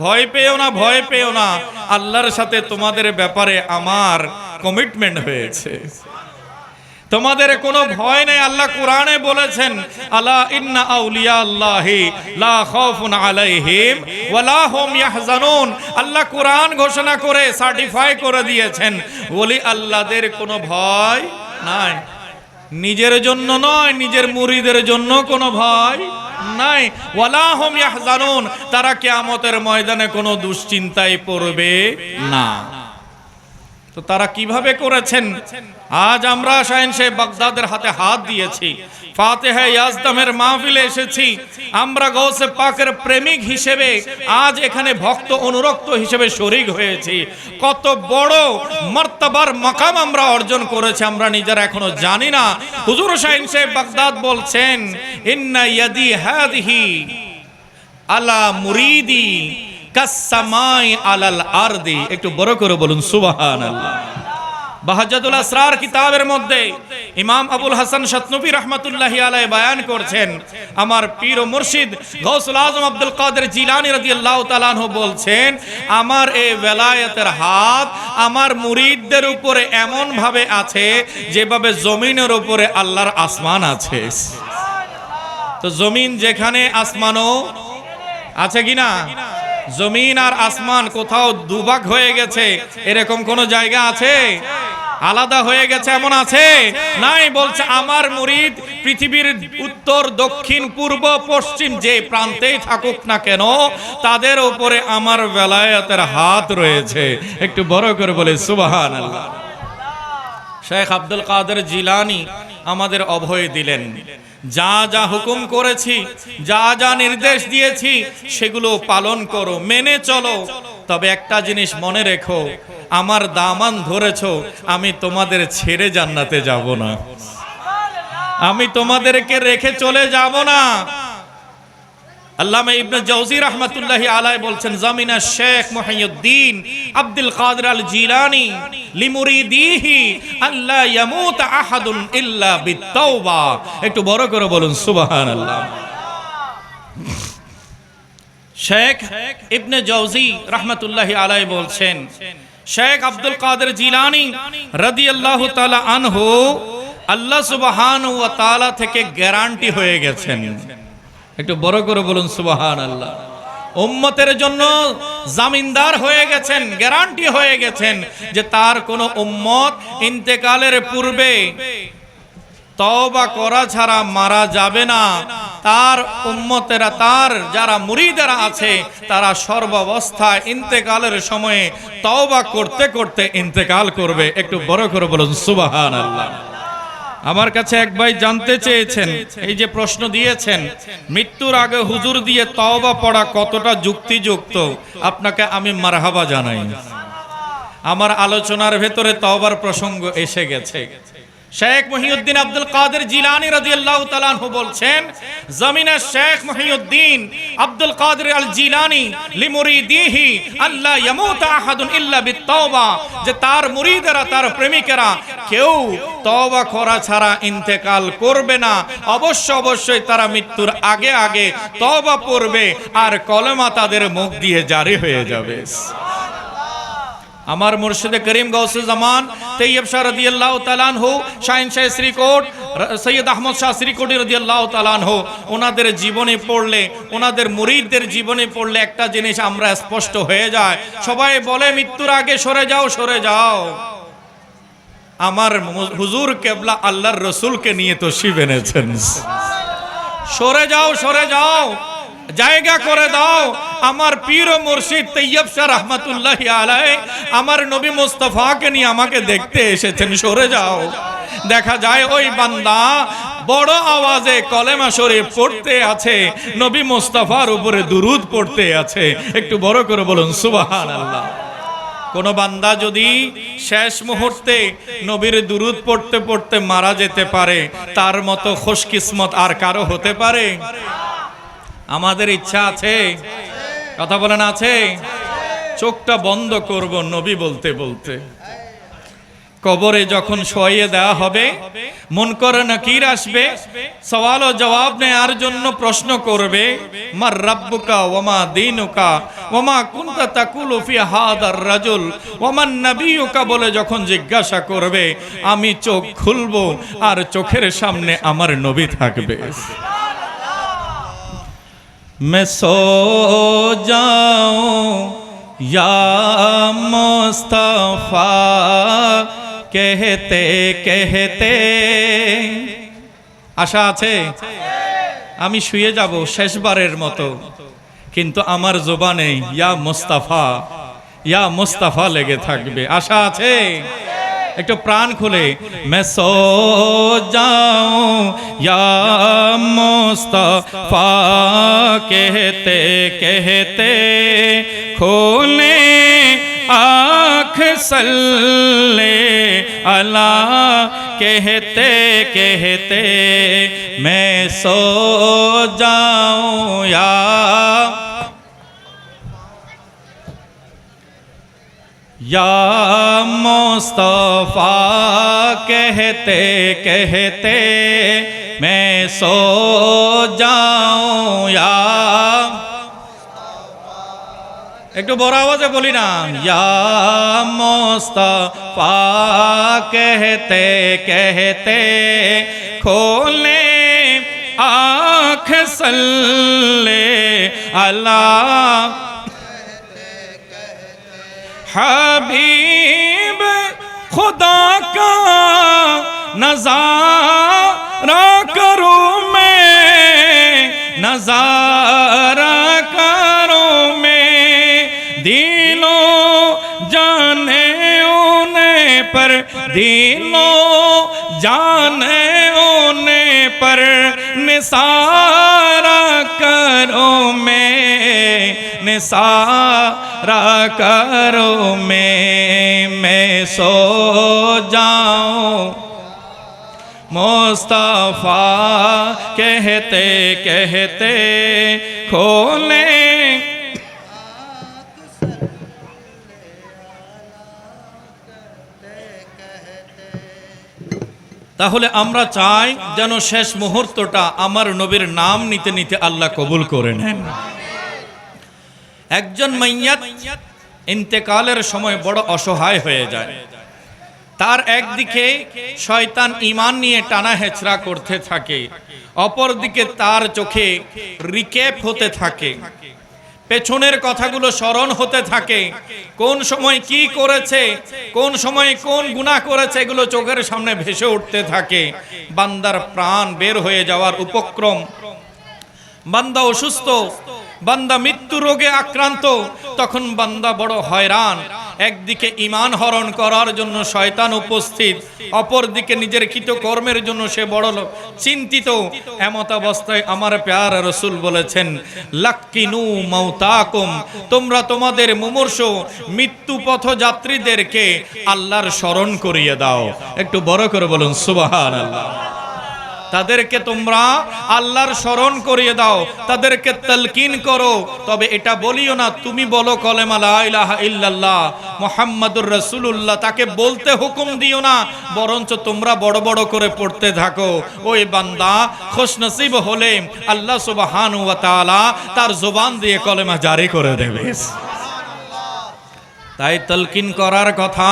ভয় পেও না, ভয় পেও না, আল্লাহর সাথে তোমাদের ব্যাপারে আমার কমিটমেন্ট হয়েছে, তোমাদের কোনো ভয় নেই। আল্লাহ কোরআনে বলেছেন আলা ইন্না আউলিয়া আল্লাহি লা খাউফুন আলাইহিম ওয়া লা হুম ইয়াহজানুন, আল্লাহ কোরআন ঘোষণা করে সার্টিফাই করে দিয়েছেন ওলি আল্লাহদের কোনো ভয় নাই, নিজের জন্য নয় নিজের মুরিদের জন্য কোনো ভয় নাই। ওয়া লা হুম ইয়াহজানুন, তারা কিয়ামতের ময়দানে কোনো দুশ্চিন্তায় পড়বে না। তো তারা কিভাবে করেছেন? আজ আমরা শাহেনশাহ বাগদাদের হাতে হাত দিয়েছি, ফাতিহা ইয়াজদামের মাহফিলে এসেছি, আমরা গৌসে পাকের প্রেমিক হিসেবে আজ এখানে ভক্ত অনুরক্ত হিসেবে শরীক হয়েছি। কত বড় মর্তবার মাকাম আমরা অর্জন করেছি আমরা নিজেরা এখনো জানি না। হুজুর শাহেনশাহ বাগদাদ বলছেন ইন্না ইয়াদি হাদিহি আলা মুরিদি কাসসামাই আলাল আরদি, একটু বড় করে বলুন সুবহানাল্লাহ। বাহাজ্জাতুল আসরার কিতাবের মধ্যে ইমাম আবুল হাসান শাতনবী রাহমাতুল্লাহি আলাইহি বয়ান করছেন, আমার পীর ও মুর্শিদ গাউসুল আজম আব্দুল কাদের জিলানী রাদিয়াল্লাহু তাআলা আনহু বলছেন, আমার এই বেলায়েতের হাত আমার মুরিদদের উপরে এমন ভাবে আছে যেভাবে জমিনের উপরে আল্লাহর আসমান আছে। তো জমিন যেখানে আসমানও আছে কিনা? জমিন আর আসমান কোথাও দুভাগ হয়ে গেছে এরকম কোন জায়গা আছে? আলাদা হয়ে গেছে এমন আছে? নাই। বলছে আমার মুরিদ পৃথিবীর উত্তর, দক্ষিণ, পূর্ব, পশ্চিম যে প্রান্তেই থাকুক না কেন তাদের উপরে আমার বেলায়েতের হাত রয়েছে। একটু বড় করে বলে সুবহানাল্লাহ। শেখ আব্দুল কাদের জিলানী আমাদের অভয় দিলেন, যা যা হুকুম করেছি, যা যা নির্দেশ দিয়েছি সেগুলো পালন করো, মেনে চলো। তবে একটা জিনিস মনে রেখো, আমার দামান ধরেছো, আমি তোমাদের ছেড়ে জান্নাতে যাব না, আমি তোমাদেরকে রেখে চলে যাব না। আল্লামা ইবনে জাওজি রাহমাতুল্লাহি আলাইহি বলছেন, জামিনা শেখ মুহিউদ্দিন আব্দুল কাদের আল জিলানী লিমুরিদিহি আল্লা ইয়ামুত আহাদুন ইল্লা বিত্তাওবা। একটু বড় করে বলুন সুবহানাল্লাহ। শেখ ইবনে জাওজি রাহমাতুল্লাহি আলাইহি বলছেন, শেখ আব্দুল কাদের জিলানী রাদিয়াল্লাহু তাআলা আনহু আল্লাহ সুবহানাহু ওয়া তাআলা থেকে গ্যারান্টি হয়ে গেছেন। একটু বড় করে বলুন সুবহানাল্লাহ। উম্মতের জন্য জামিনদার হয়ে গেছেন, গ্যারান্টি হয়ে গেছেন যে তার কোন উম্মত ইন্তেকালের পূর্বে তওবা করা ছাড়া মারা যাবে না। তার উম্মতেরা, তার যারা মুরিদেরা আছে তারা সর্বাবস্থায় ইন্তেকালের সময়ে তওবা করতে করতে ইন্তেকাল করবে। একটু বড় করে বলুন সুবহানাল্লাহ। আমার কাছে এক ভাই জানতে চেয়েছেন, এই যে প্রশ্ন দিয়েছেন, মৃত্যুর আগে হুজুর দিয়ে তওবা পড়া কতটা যুক্তিযুক্ত? আপনাকে আমি মারহাবা জানাই। আমার আলোচনার ভেতরে তওবার প্রসঙ্গ এসে গেছে। শেখ মুহিউদ্দিন আব্দুল কাদের জিলানী রাদিয়াল্লাহু তাআলা আনহু বলছেন, জামিনা শেখ মুহিউদ্দিন আব্দুল কাদের আল জিলানী লিমুরিদিহি আল্লা ইয়ামুত আহাদুন ইল্লা বিত্তাওবা, যে তার মুরিদেরা, তার প্রেমিকেরা কেউ তওবা করা ছাড়া ইন্তেকাল করবে না। অবশ্যই তারা মৃত্যুর আগে আগে তওবা পড়বে আর কলেমা তাদের মুখ দিয়ে জারি হয়ে যাবে। আমার মুর্শিদে করিম গাউসুল জামান তৈয়ব শাহ রাদিয়াল্লাহু তাআলা আনহু, শাহিন শাহ শ্রীকোট সৈয়দ আহমদ শাহ শ্রীকোটি রাদিয়াল্লাহু তাআলা আনহু, ওনাদের জীবনে পড়লে, ওনাদের মুরিদদের জীবনে পড়লে একটা জিনিস আমরা স্পষ্ট হয়ে যায়। সবাই বলে মৃত্যুর আগে সরে যাও, সরে যাও। আমার হুজুর কেবলা আল্লাহর রাসূলকে নিয়ে তো শিব এনেছেন। সরে যাও, সরে যাও, জায়গা করে দাও। আমার পীর ও মুর্শিদ তৈয়ব শাহ রাহমাতুল্লাহি আলাইহি আমার নবী মুস্তাফাকে নিয়ে আমাকে দেখতে এসেছেন, সরে যাও। দেখা যায় ওই বান্দা বড় আওয়াজে কলেমা শরীফ পড়তে আছে, নবী মুস্তাফার উপরে দুরূদ পড়তে আছে। একটু বড় করে বলুন সুবহানাল্লাহ। কোন বান্দা যদি শেষ মুহূর্তে নবীর দুরূদ পড়তে পড়তে মারা যেতে পারে, তার মতো খুশকিসমত আর কারো হতে পারে? আমাদের ইচ্ছা আছে, কথা বলেন আছে? চোখটা বন্ধ করব নবী বলতে বলতে। কবরে যখন শোয়াইয়ে দেওয়া হবে, মুনকার নাকির আসবে, সওয়াল ও জবাব নেওয়ার জন্য প্রশ্ন করবে, মার রাব্বুকা ওয়া মা দীনুকা ওয়া মা কুনতা তাকুলু ফি হাদার রাজুল ওয়া মান নাবিয়ুকা বলে যখন জিজ্ঞাসা করবে, আমি চোখ খুলবো আর চোখের সামনে আমার নবী থাকবে। मैं सो जाऊं या मुस्तफा कहते कहते। আশা আছে আমি শুয়ে যাব শেষবারের মতো, কিন্তু আমার জবানে ইয়া মুস্তাফা লেগে থাকবে। আশা আছে? একটু প্রাণ খুলে मैं सो जाऊं या मुस्तफा कहते कहते, खोले आँख सल्ले अला कहते कहते, मैं सो जाऊं या मुस्तफा कहते कहते मैं सो जाऊं या একটু বড় আওয়াজে বলি না ইয়া মুস্তাফা कहते कहते खोले आँख सल्ले अला हबीब खुदा का नजारा करूं मैं नजारा करूं मैं दिलों जाने उने पर दिलों जाने उने पर निसारा करो मैं निसारा करो मैं सो जाऊं मुस्तफा कहते कहते खोले তাহলে আমরা চাই যেন শেষ মুহূর্তটা আমার নবীর নাম নিতে নিতে আল্লাহ কবুল করে নেন। একজন মাইয়াত ইন্তেকালের সময় বড় অসহায় হয়ে যায়। তার একদিকে শয়তান ঈমান নিয়ে টানা হেচড়া করতে থাকে, অপরদিকে তার চোখে রিকেপ হতে থাকে, পেছনের কথাগুলো স্মরণ হতে থাকে, কোন সময় কি করেছে, কোন সময় কোন গুনাহ করেছে এগুলো চোখের সামনে ভেসে উঠতে থাকে। বান্দার প্রাণ বের হয়ে যাওয়ার উপক্রম, বান্দা অসুস্থ, বান্দা মৃত্যু রোগে আক্রান্ত, তখন বান্দা বড় হয়রান। একদিকে ঈমান হরণ করার জন্য শয়তান উপস্থিত, অপরদিকে নিজের কৃতকর্মের জন্য সে বড় চিন্তিত। এমত অবস্থায় আমার প্যারা রাসূল বলেছেন লাক্কিনু মাউতাকুম, তোমরা তোমাদের মুমূর্ষ মৃত্যু পথযাত্রীদেরকে আল্লাহর স্মরণ করিয়ে দাও। একটু বড় করে বলুন সুবহানাল্লাহ। তাদেরকে তোমরা আল্লাহর স্মরণ করিয়ে দাও, তাদেরকে তালকিন করো। তবে এটা বলিও না তুমি বলো কলেমা লা ইলাহা ইল্লাল্লাহ মুহাম্মাদুর রাসূলুল্লাহ, তাকে বলতে হুকুম দিও না, বরঞ্চ তোমরা বড় বড় করে পড়তে থাকো। ওই বান্দা খুশনসিব হলে আল্লাহ সুবহানাহু ওয়া তাআলা তার জবান দিয়ে কলেমা জারি করে দেবে। তাই তালকিন করার কথা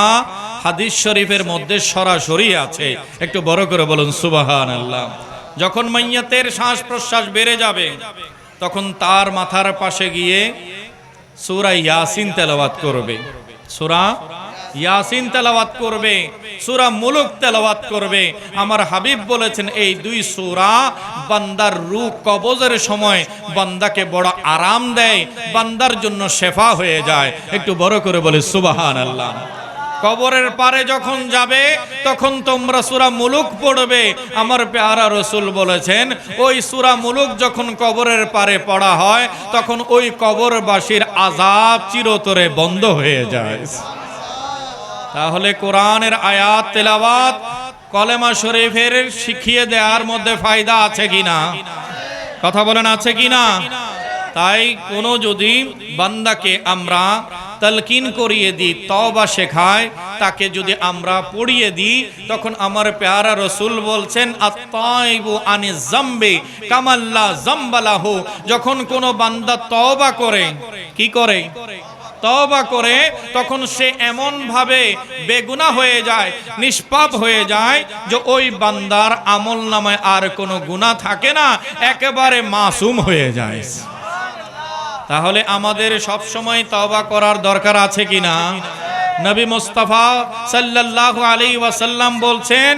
হাদিস শরীফের মধ্যে সরাসরি আছে। একটু বড় করে বলুন সুবহানাল্লাহ। যখন মাইয়াতের শ্বাস প্রশ্বাস বেড়ে যাবে তখন তার মাথার পাশে গিয়ে সূরা ইয়াসিন তেলাওয়াত করবে, সূরা ইয়াসিন তেলাওয়াত করবে, সূরা মুলক তেলাওয়াত করবে। আমার হাবিব বলেছেন এই দুই সূরা বান্দার রূহ কবজের সময় বান্দাকে বড় আরাম দেয়, বান্দার জন্য শেফা হয়ে যায়। একটু বড় করে বলে সুবহানাল্লাহ। কবরের পারে যখন যাবে তখন তোমরা সূরা মুলুক পড়বে। আমার প্যারা রাসূল বলেছেন ওই সূরা মুলুক যখন কবরের পারে পড়া হয় তখন ওই কবরবাসীর আযাব চিরতরে বন্ধ হয়ে যায়। তাহলে কোরআনের আয়াত তেলাওয়াত কলেমা শরীফের শিখিয়ে দেওয়ার মধ্যে ফায়দা আছে কিনা? কথা বলেন আছে কিনা? তাই কোনো যদি বান্দাকে আমরা তালকিন করিয়ে দিই, তওবা শেখায়, তাকে যদি আমরা পড়িয়ে দিই, তখন আমার প্যারা রাসূল বলছেন আত-তাইবু আনিজ যামবি কামাল্লা যামবালাহু। যখন কোনো বান্দা তওবা করে, কি করে? তওবা করে, তখন সে এমন ভাবে বেগুনাহ হয়ে যায়, নিষ্পাপ হয়ে যায় যে ওই বান্দার আমলনামায় আর কোনো গুনাহ থাকে না, একেবারে মাসুম হয়ে যায়। তাহলে আমাদের সব সময় তওবা করার দরকার আছে কিনা? নবী মুস্তাফা সাল্লাল্লাহু আলাইহি ওয়াসাল্লাম বলছেন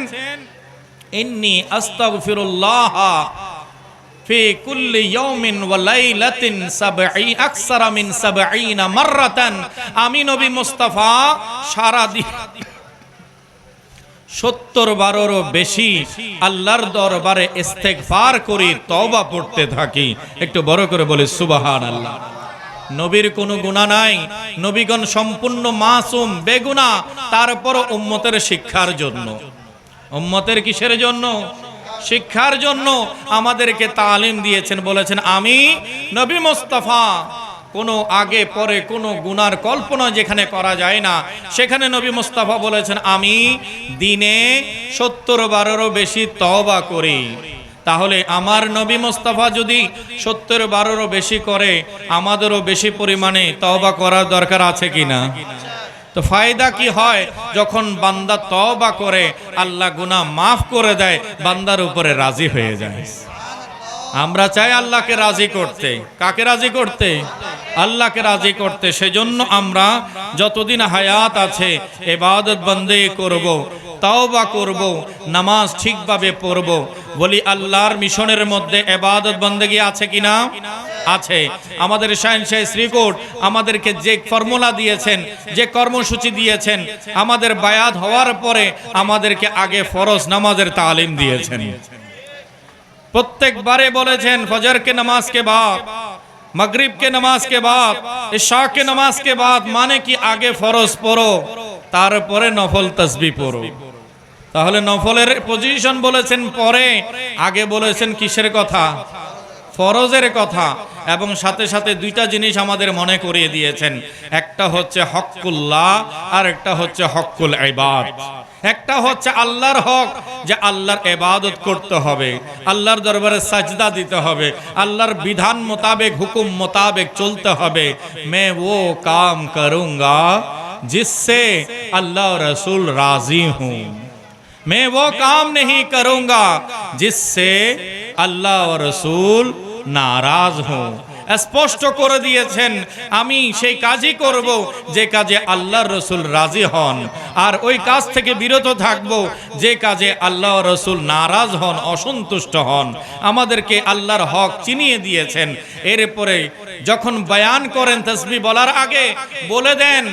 ইন্নী আস্তাগফিরুল্লাহ ফি কুল্লি ইয়াউমিন ওয়া লাইলাতিন আকসারা মিন ৭০ মাররাতান। আমি নবী মুস্তাফা সারা দিন ৭০ বারেরও বেশি আল্লাহর দরবারে ইস্তেগফার করি, তওবা পড়তে থাকি। একটু বড় করে বলি সুবহানাল্লাহ। নবীর কোনো গুনাহ নাই, নবীগণ সম্পূর্ণ মাসুম বেগুনাহ, তারপর উম্মতের শিক্ষার জন্য, উম্মতের কিসের জন্য? শিক্ষার জন্য আমাদেরকে তালিম দিয়েছেন। বলেছেন আমি নবী মুস্তাফা কোনো আগে পরে কোনো গুনার কল্পনা যেখানে করা যায় না, সেখানে নবী মুস্তাফা বলেছেন আমি দিনে 70 বারেরও বেশি তওবা করি। তাহলে আমার নবী মুস্তাফা যদি 70 বারেরও বেশি করে, আমাদেরও বেশি পরিমাণে তওবা করার দরকার আছে কিনা? তো ফায়দা কি হয়? যখন বান্দা তওবা করে আল্লাহ গুনাহ মাফ করে দেয়, বান্দার উপরে রাজি হয়ে যায়। আমরা চাই আল্লাহকে রাজি করতে। কাকে রাজি করতে? আল্লাহকে রাজি করতে। সেজন্য আমরা যতদিন হায়াত আছে ইবাদত বন্দেগি করব, তওবা করব, নামাজ ঠিকভাবে পড়ব। বলি আল্লাহর মিশনের মধ্যে ইবাদত বন্দেগি আছে কিনা? আছে। আমাদের শাহেনশাহ শ্রীকোট আমাদেরকে যে ফর্মুলা দিয়েছেন, যে কর্মসূচি দিয়েছেন, আমাদের বায়াত হওয়ার পরে আমাদেরকে আগে ফরজ নামাজের তালিম দিয়েছেন। প্রত্যেকবারে বলেছেন ফজর के नमाज के बाद, मगरिब के नमाज के बाद, इशा के नमाज के बाद, মানে কি আগে ফরজ পড়ো, তারপরে নফল তাসবিহ পড়ো। তাহলে নফলের পজিশন বলেছেন পরে, আগে বলেছেন কিসের কথা? ফরজের কথা। এবং সাথে সাথে দুইটা জিনিস আমাদের মনে করিয়ে দিয়েছেন, একটা হচ্ছে হকুল্লাহ আর একটা হচ্ছে হকুল ইবাদ। একটা হচ্ছে আল্লাহর হক, যে আল্লাহর ইবাদত করতে হবে, আল্লাহর দরবারে সাজদা দিতে হবে, আল্লাহর বিধান মোতাবেক হুকুম মোতাবেক চলতে হবে। मैं वो काम करूंगा जिससे अल्लाह रसूल राजी हूं, मैं वो काम नहीं करूंगा जिससे अल्लाह और रसूल नाराज हूं। স্পষ্ট করে দিয়েছেন আমি সেই কাজই করব যে কাজে আল্লাহর রাসূল রাজি হন, আর ওই কাজ থেকে বিরত থাকব যে কাজে আল্লাহ রাসূল নারাজ হন, অসন্তুষ্ট হন। আমাদেরকে আল্লাহর হক চিনিয়ে দিয়েছেন। এরপরে যখন বয়ান করেন তাসবিহ বলার আগে বলে দেন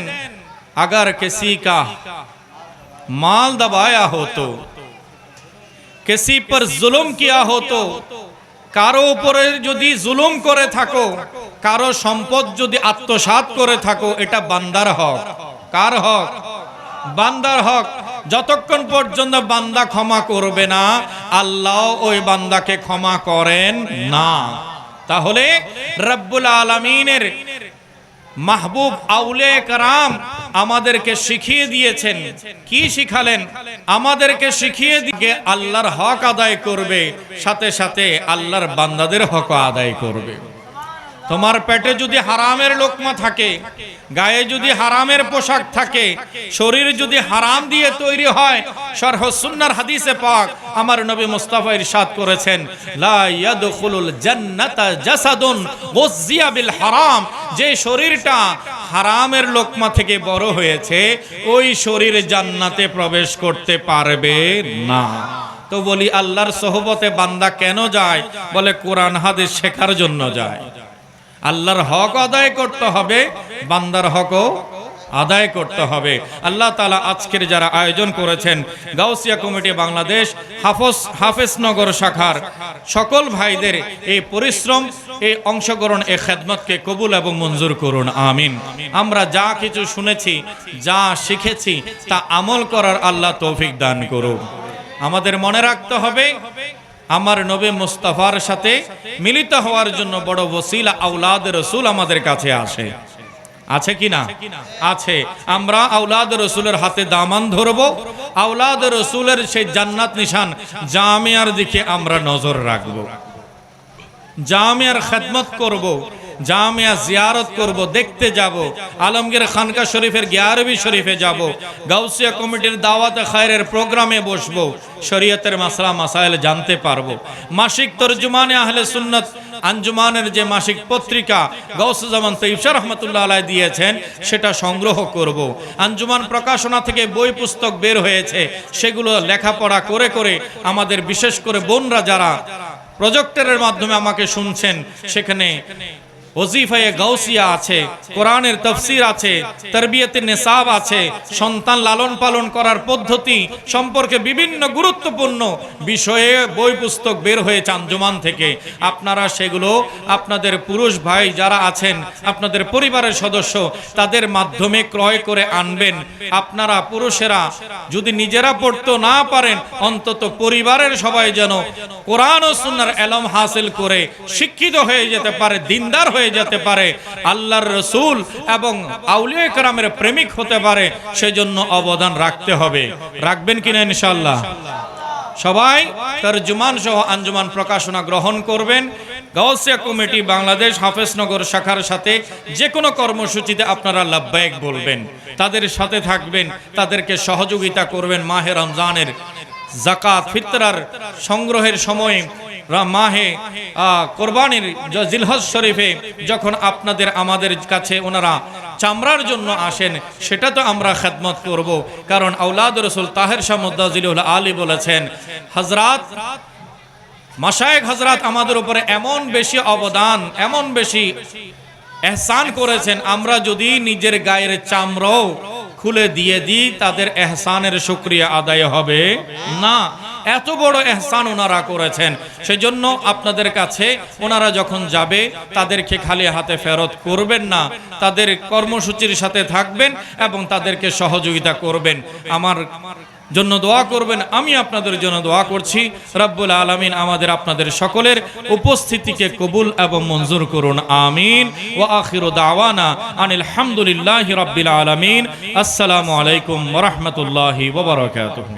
अगर किसी का माल दबाया हो तो, किसी पर जुल्म किया हो तो, কারো উপরে যদি জুলুম করে থাকো, কারো সম্পদ যদি আত্মসাৎ করে থাকো, এটা বান্দার হক। কার হক? বান্দার হক। যতক্ষণ পর্যন্ত বান্দা ক্ষমা করবে না, আল্লাহ ওই বান্দাকে ক্ষমা করেন না। তাহলে রব্বুল আলামিনের মাহবুব আউলিয়া কেরাম আমাদেরকে শিখিয়ে দিয়েছেন। কি শিখালেন? আমাদেরকে শিখিয়ে দিয়ে আল্লাহর হক আদায় করবে, সাথে সাথে আল্লাহর বান্দাদের হক আদায় করবে। তোমার পেটে যদি হারামের লোকমা থাকে, গায়ে যদি হারামের পোশাক থাকে, শরীর যদি হারাম দিয়ে তৈরি হয়, শরহ সুন্নাহর হাদিসে পাক আমার নবী মুস্তাফা ইরশাদ করেছেন লা ইয়াদখুলুল জান্নাতা জাসাদুন গুযিয়া বিল হারাম, যে শরীরটা হারামের লোকমা থেকে বড় হয়েছে, ওই শরীর জান্নাতে প্রবেশ করতে পারবে না। তো বলি আল্লাহর সোহবতে বান্দা কেন যায়? বলে কোরআন হাদিস শেখার জন্য যায়। আল্লাহর হক আদায় করতে হবে, বান্দার হকও আদায় করতে হবে। আল্লাহ তাআলা আজকের যারা আয়োজন করেছেন, গাউসিয়া কমিটি বাংলাদেশ হাফেজনগর শাখার সকল ভাইদের এই পরিশ্রম, এই অংশগ্রহণ, এই খেদমতকে কবুল এবং মঞ্জুর করুন, আমিন। আমরা যা কিছু শুনেছি, যা শিখেছি, তা আমল করার আল্লাহ তৌফিক দান করুন। আমাদের মনে রাখতে হবে আমার নবী মুস্তাফার সাথে মিলিত হওয়ার জন্য বড় ওসিলা আওলাদ রাসূল আমাদের কাছে আসে। আছে কি না? আছে। আমরা আওলাদ রাসূলের হাতে দামান ধরব, আওলাদ রাসূলের সেই জান্নাত নিশান জামিয়ার দিকে আমরা নজর রাখব, জামিয়ার খেদমত করব, জামিয়া জিয়ারত করব, দেখতে যাব, আলমগীর খানকা শরীফের 11वीं শরীফে যাব, গাউসিয়া কমিটির দাওয়াতে খায়রের প্রোগ্রামে বসবো, শরীয়তের মাসলা মাসাইল জানতে পারবো। মাসিক তরজুমানে আহলে সুন্নাত আঞ্জুমানের যে মাসিক পত্রিকা গাউসুজ্জামান তৈয়ব শাহ রহমাতুল্লাহ আলাইহি দিয়েছেন, সেটা সংগ্রহ করব। আঞ্জুমান প্রকাশনা থেকে বই পুস্তক বের হয়েছে, সেগুলো লেখাপড়া করে করে আমাদের বিশেষ করে বোনরা যারা প্রজেক্টরের মাধ্যমে আমাকে শুনছেন, সেখানে ওজিফায়ে গাউসিয়া আছে, কোরআনের তাফসীর আছে, তারবিয়াতে নিসাব আছে, সন্তান লালন পালন করার পদ্ধতি সম্পর্কে বিভিন্ন গুরুত্বপূর্ণ বিষয়ে বই পুস্তক বের হয়েছে আঞ্জুমান থেকে। আপনারা সেগুলো আপনাদের পুরুষ ভাই যারা আছেন, আপনাদের পরিবারের সদস্য, তাদের মাধ্যমে ক্রয় করে আনবেন। আপনারা পুরুষেরা যদি নিজেরা পড়তে না পারেন, অন্তত পরিবারের সবাই যেন কোরআন ও সুন্নাহর ইলম হাসিল করে শিক্ষিত হয়ে যেতে পারে, দিনদার হয়ে হয়ে যেতে পারে, আল্লাহর রসুল এবং আউলিয়া কেরামের প্রেমিক হতে পারে, সেজন্য অবদান রাখতে হবে। রাখবেন কিনা ইনশাআল্লাহ? সবাই তরজুমান সহ আঞ্জুমান প্রকাশনা গ্রহণ করবেন। গাউসিয়া কমিটি বাংলাদেশ হাফেজনগর শাখার সাথে যে কোনো কর্মসূচিতে আপনারা লাব্বাইক বলবেন, তাদের সাথে থাকবেন, তাদেরকে সহযোগিতা করবেন। মাহে রমজানের যাকাত ফিতরার সংগ্রহের সময়, মাহে কোরবানির জিলহজ শরীফে যখন আপনাদের আমাদের কাছে ওনারা চামড়ার জন্য আসেন, সেটা তো আমরা খেদমত করব। কারণ আওলাদ রসুল তাহের শাহ মুদ্দাজিলুল আলী বলেছেন, হযরত মাশায়েখ হযরত আমাদের উপরে এমন বেশি অবদান, এমন বেশি এহসান করেছেন, আমরা যদি নিজের গায়ের চামড়াও খুলে দিয়ে দিই, তাদের এহসানের শুকরিয়া আদায় হবে না। এত বড় এহসান ওনারা করেছেন। সেজন্য আপনাদের কাছে ওনারা যখন যাবে, তাদেরকে খালি হাতে ফেরত করবেন না, তাদের কর্মসূচির সাথে থাকবেন এবং তাদেরকে সহযোগিতা করবেন। আমার জন্য দোয়া করবেন, আমি আপনাদের জন্য দোয়া করছি। রব্বুল আলামিন আমাদের আপনাদের সকলের উপস্থিতিকে কবুল এবং মঞ্জুর করুন, আমিন। ওয়া আখিরু দাওয়ানা আনিল হামদুলিল্লাহি রাব্বিল আলামিন। আসসালামু আলাইকুম ওয়া রাহমাতুল্লাহি ওয়া বারাকাতুহু।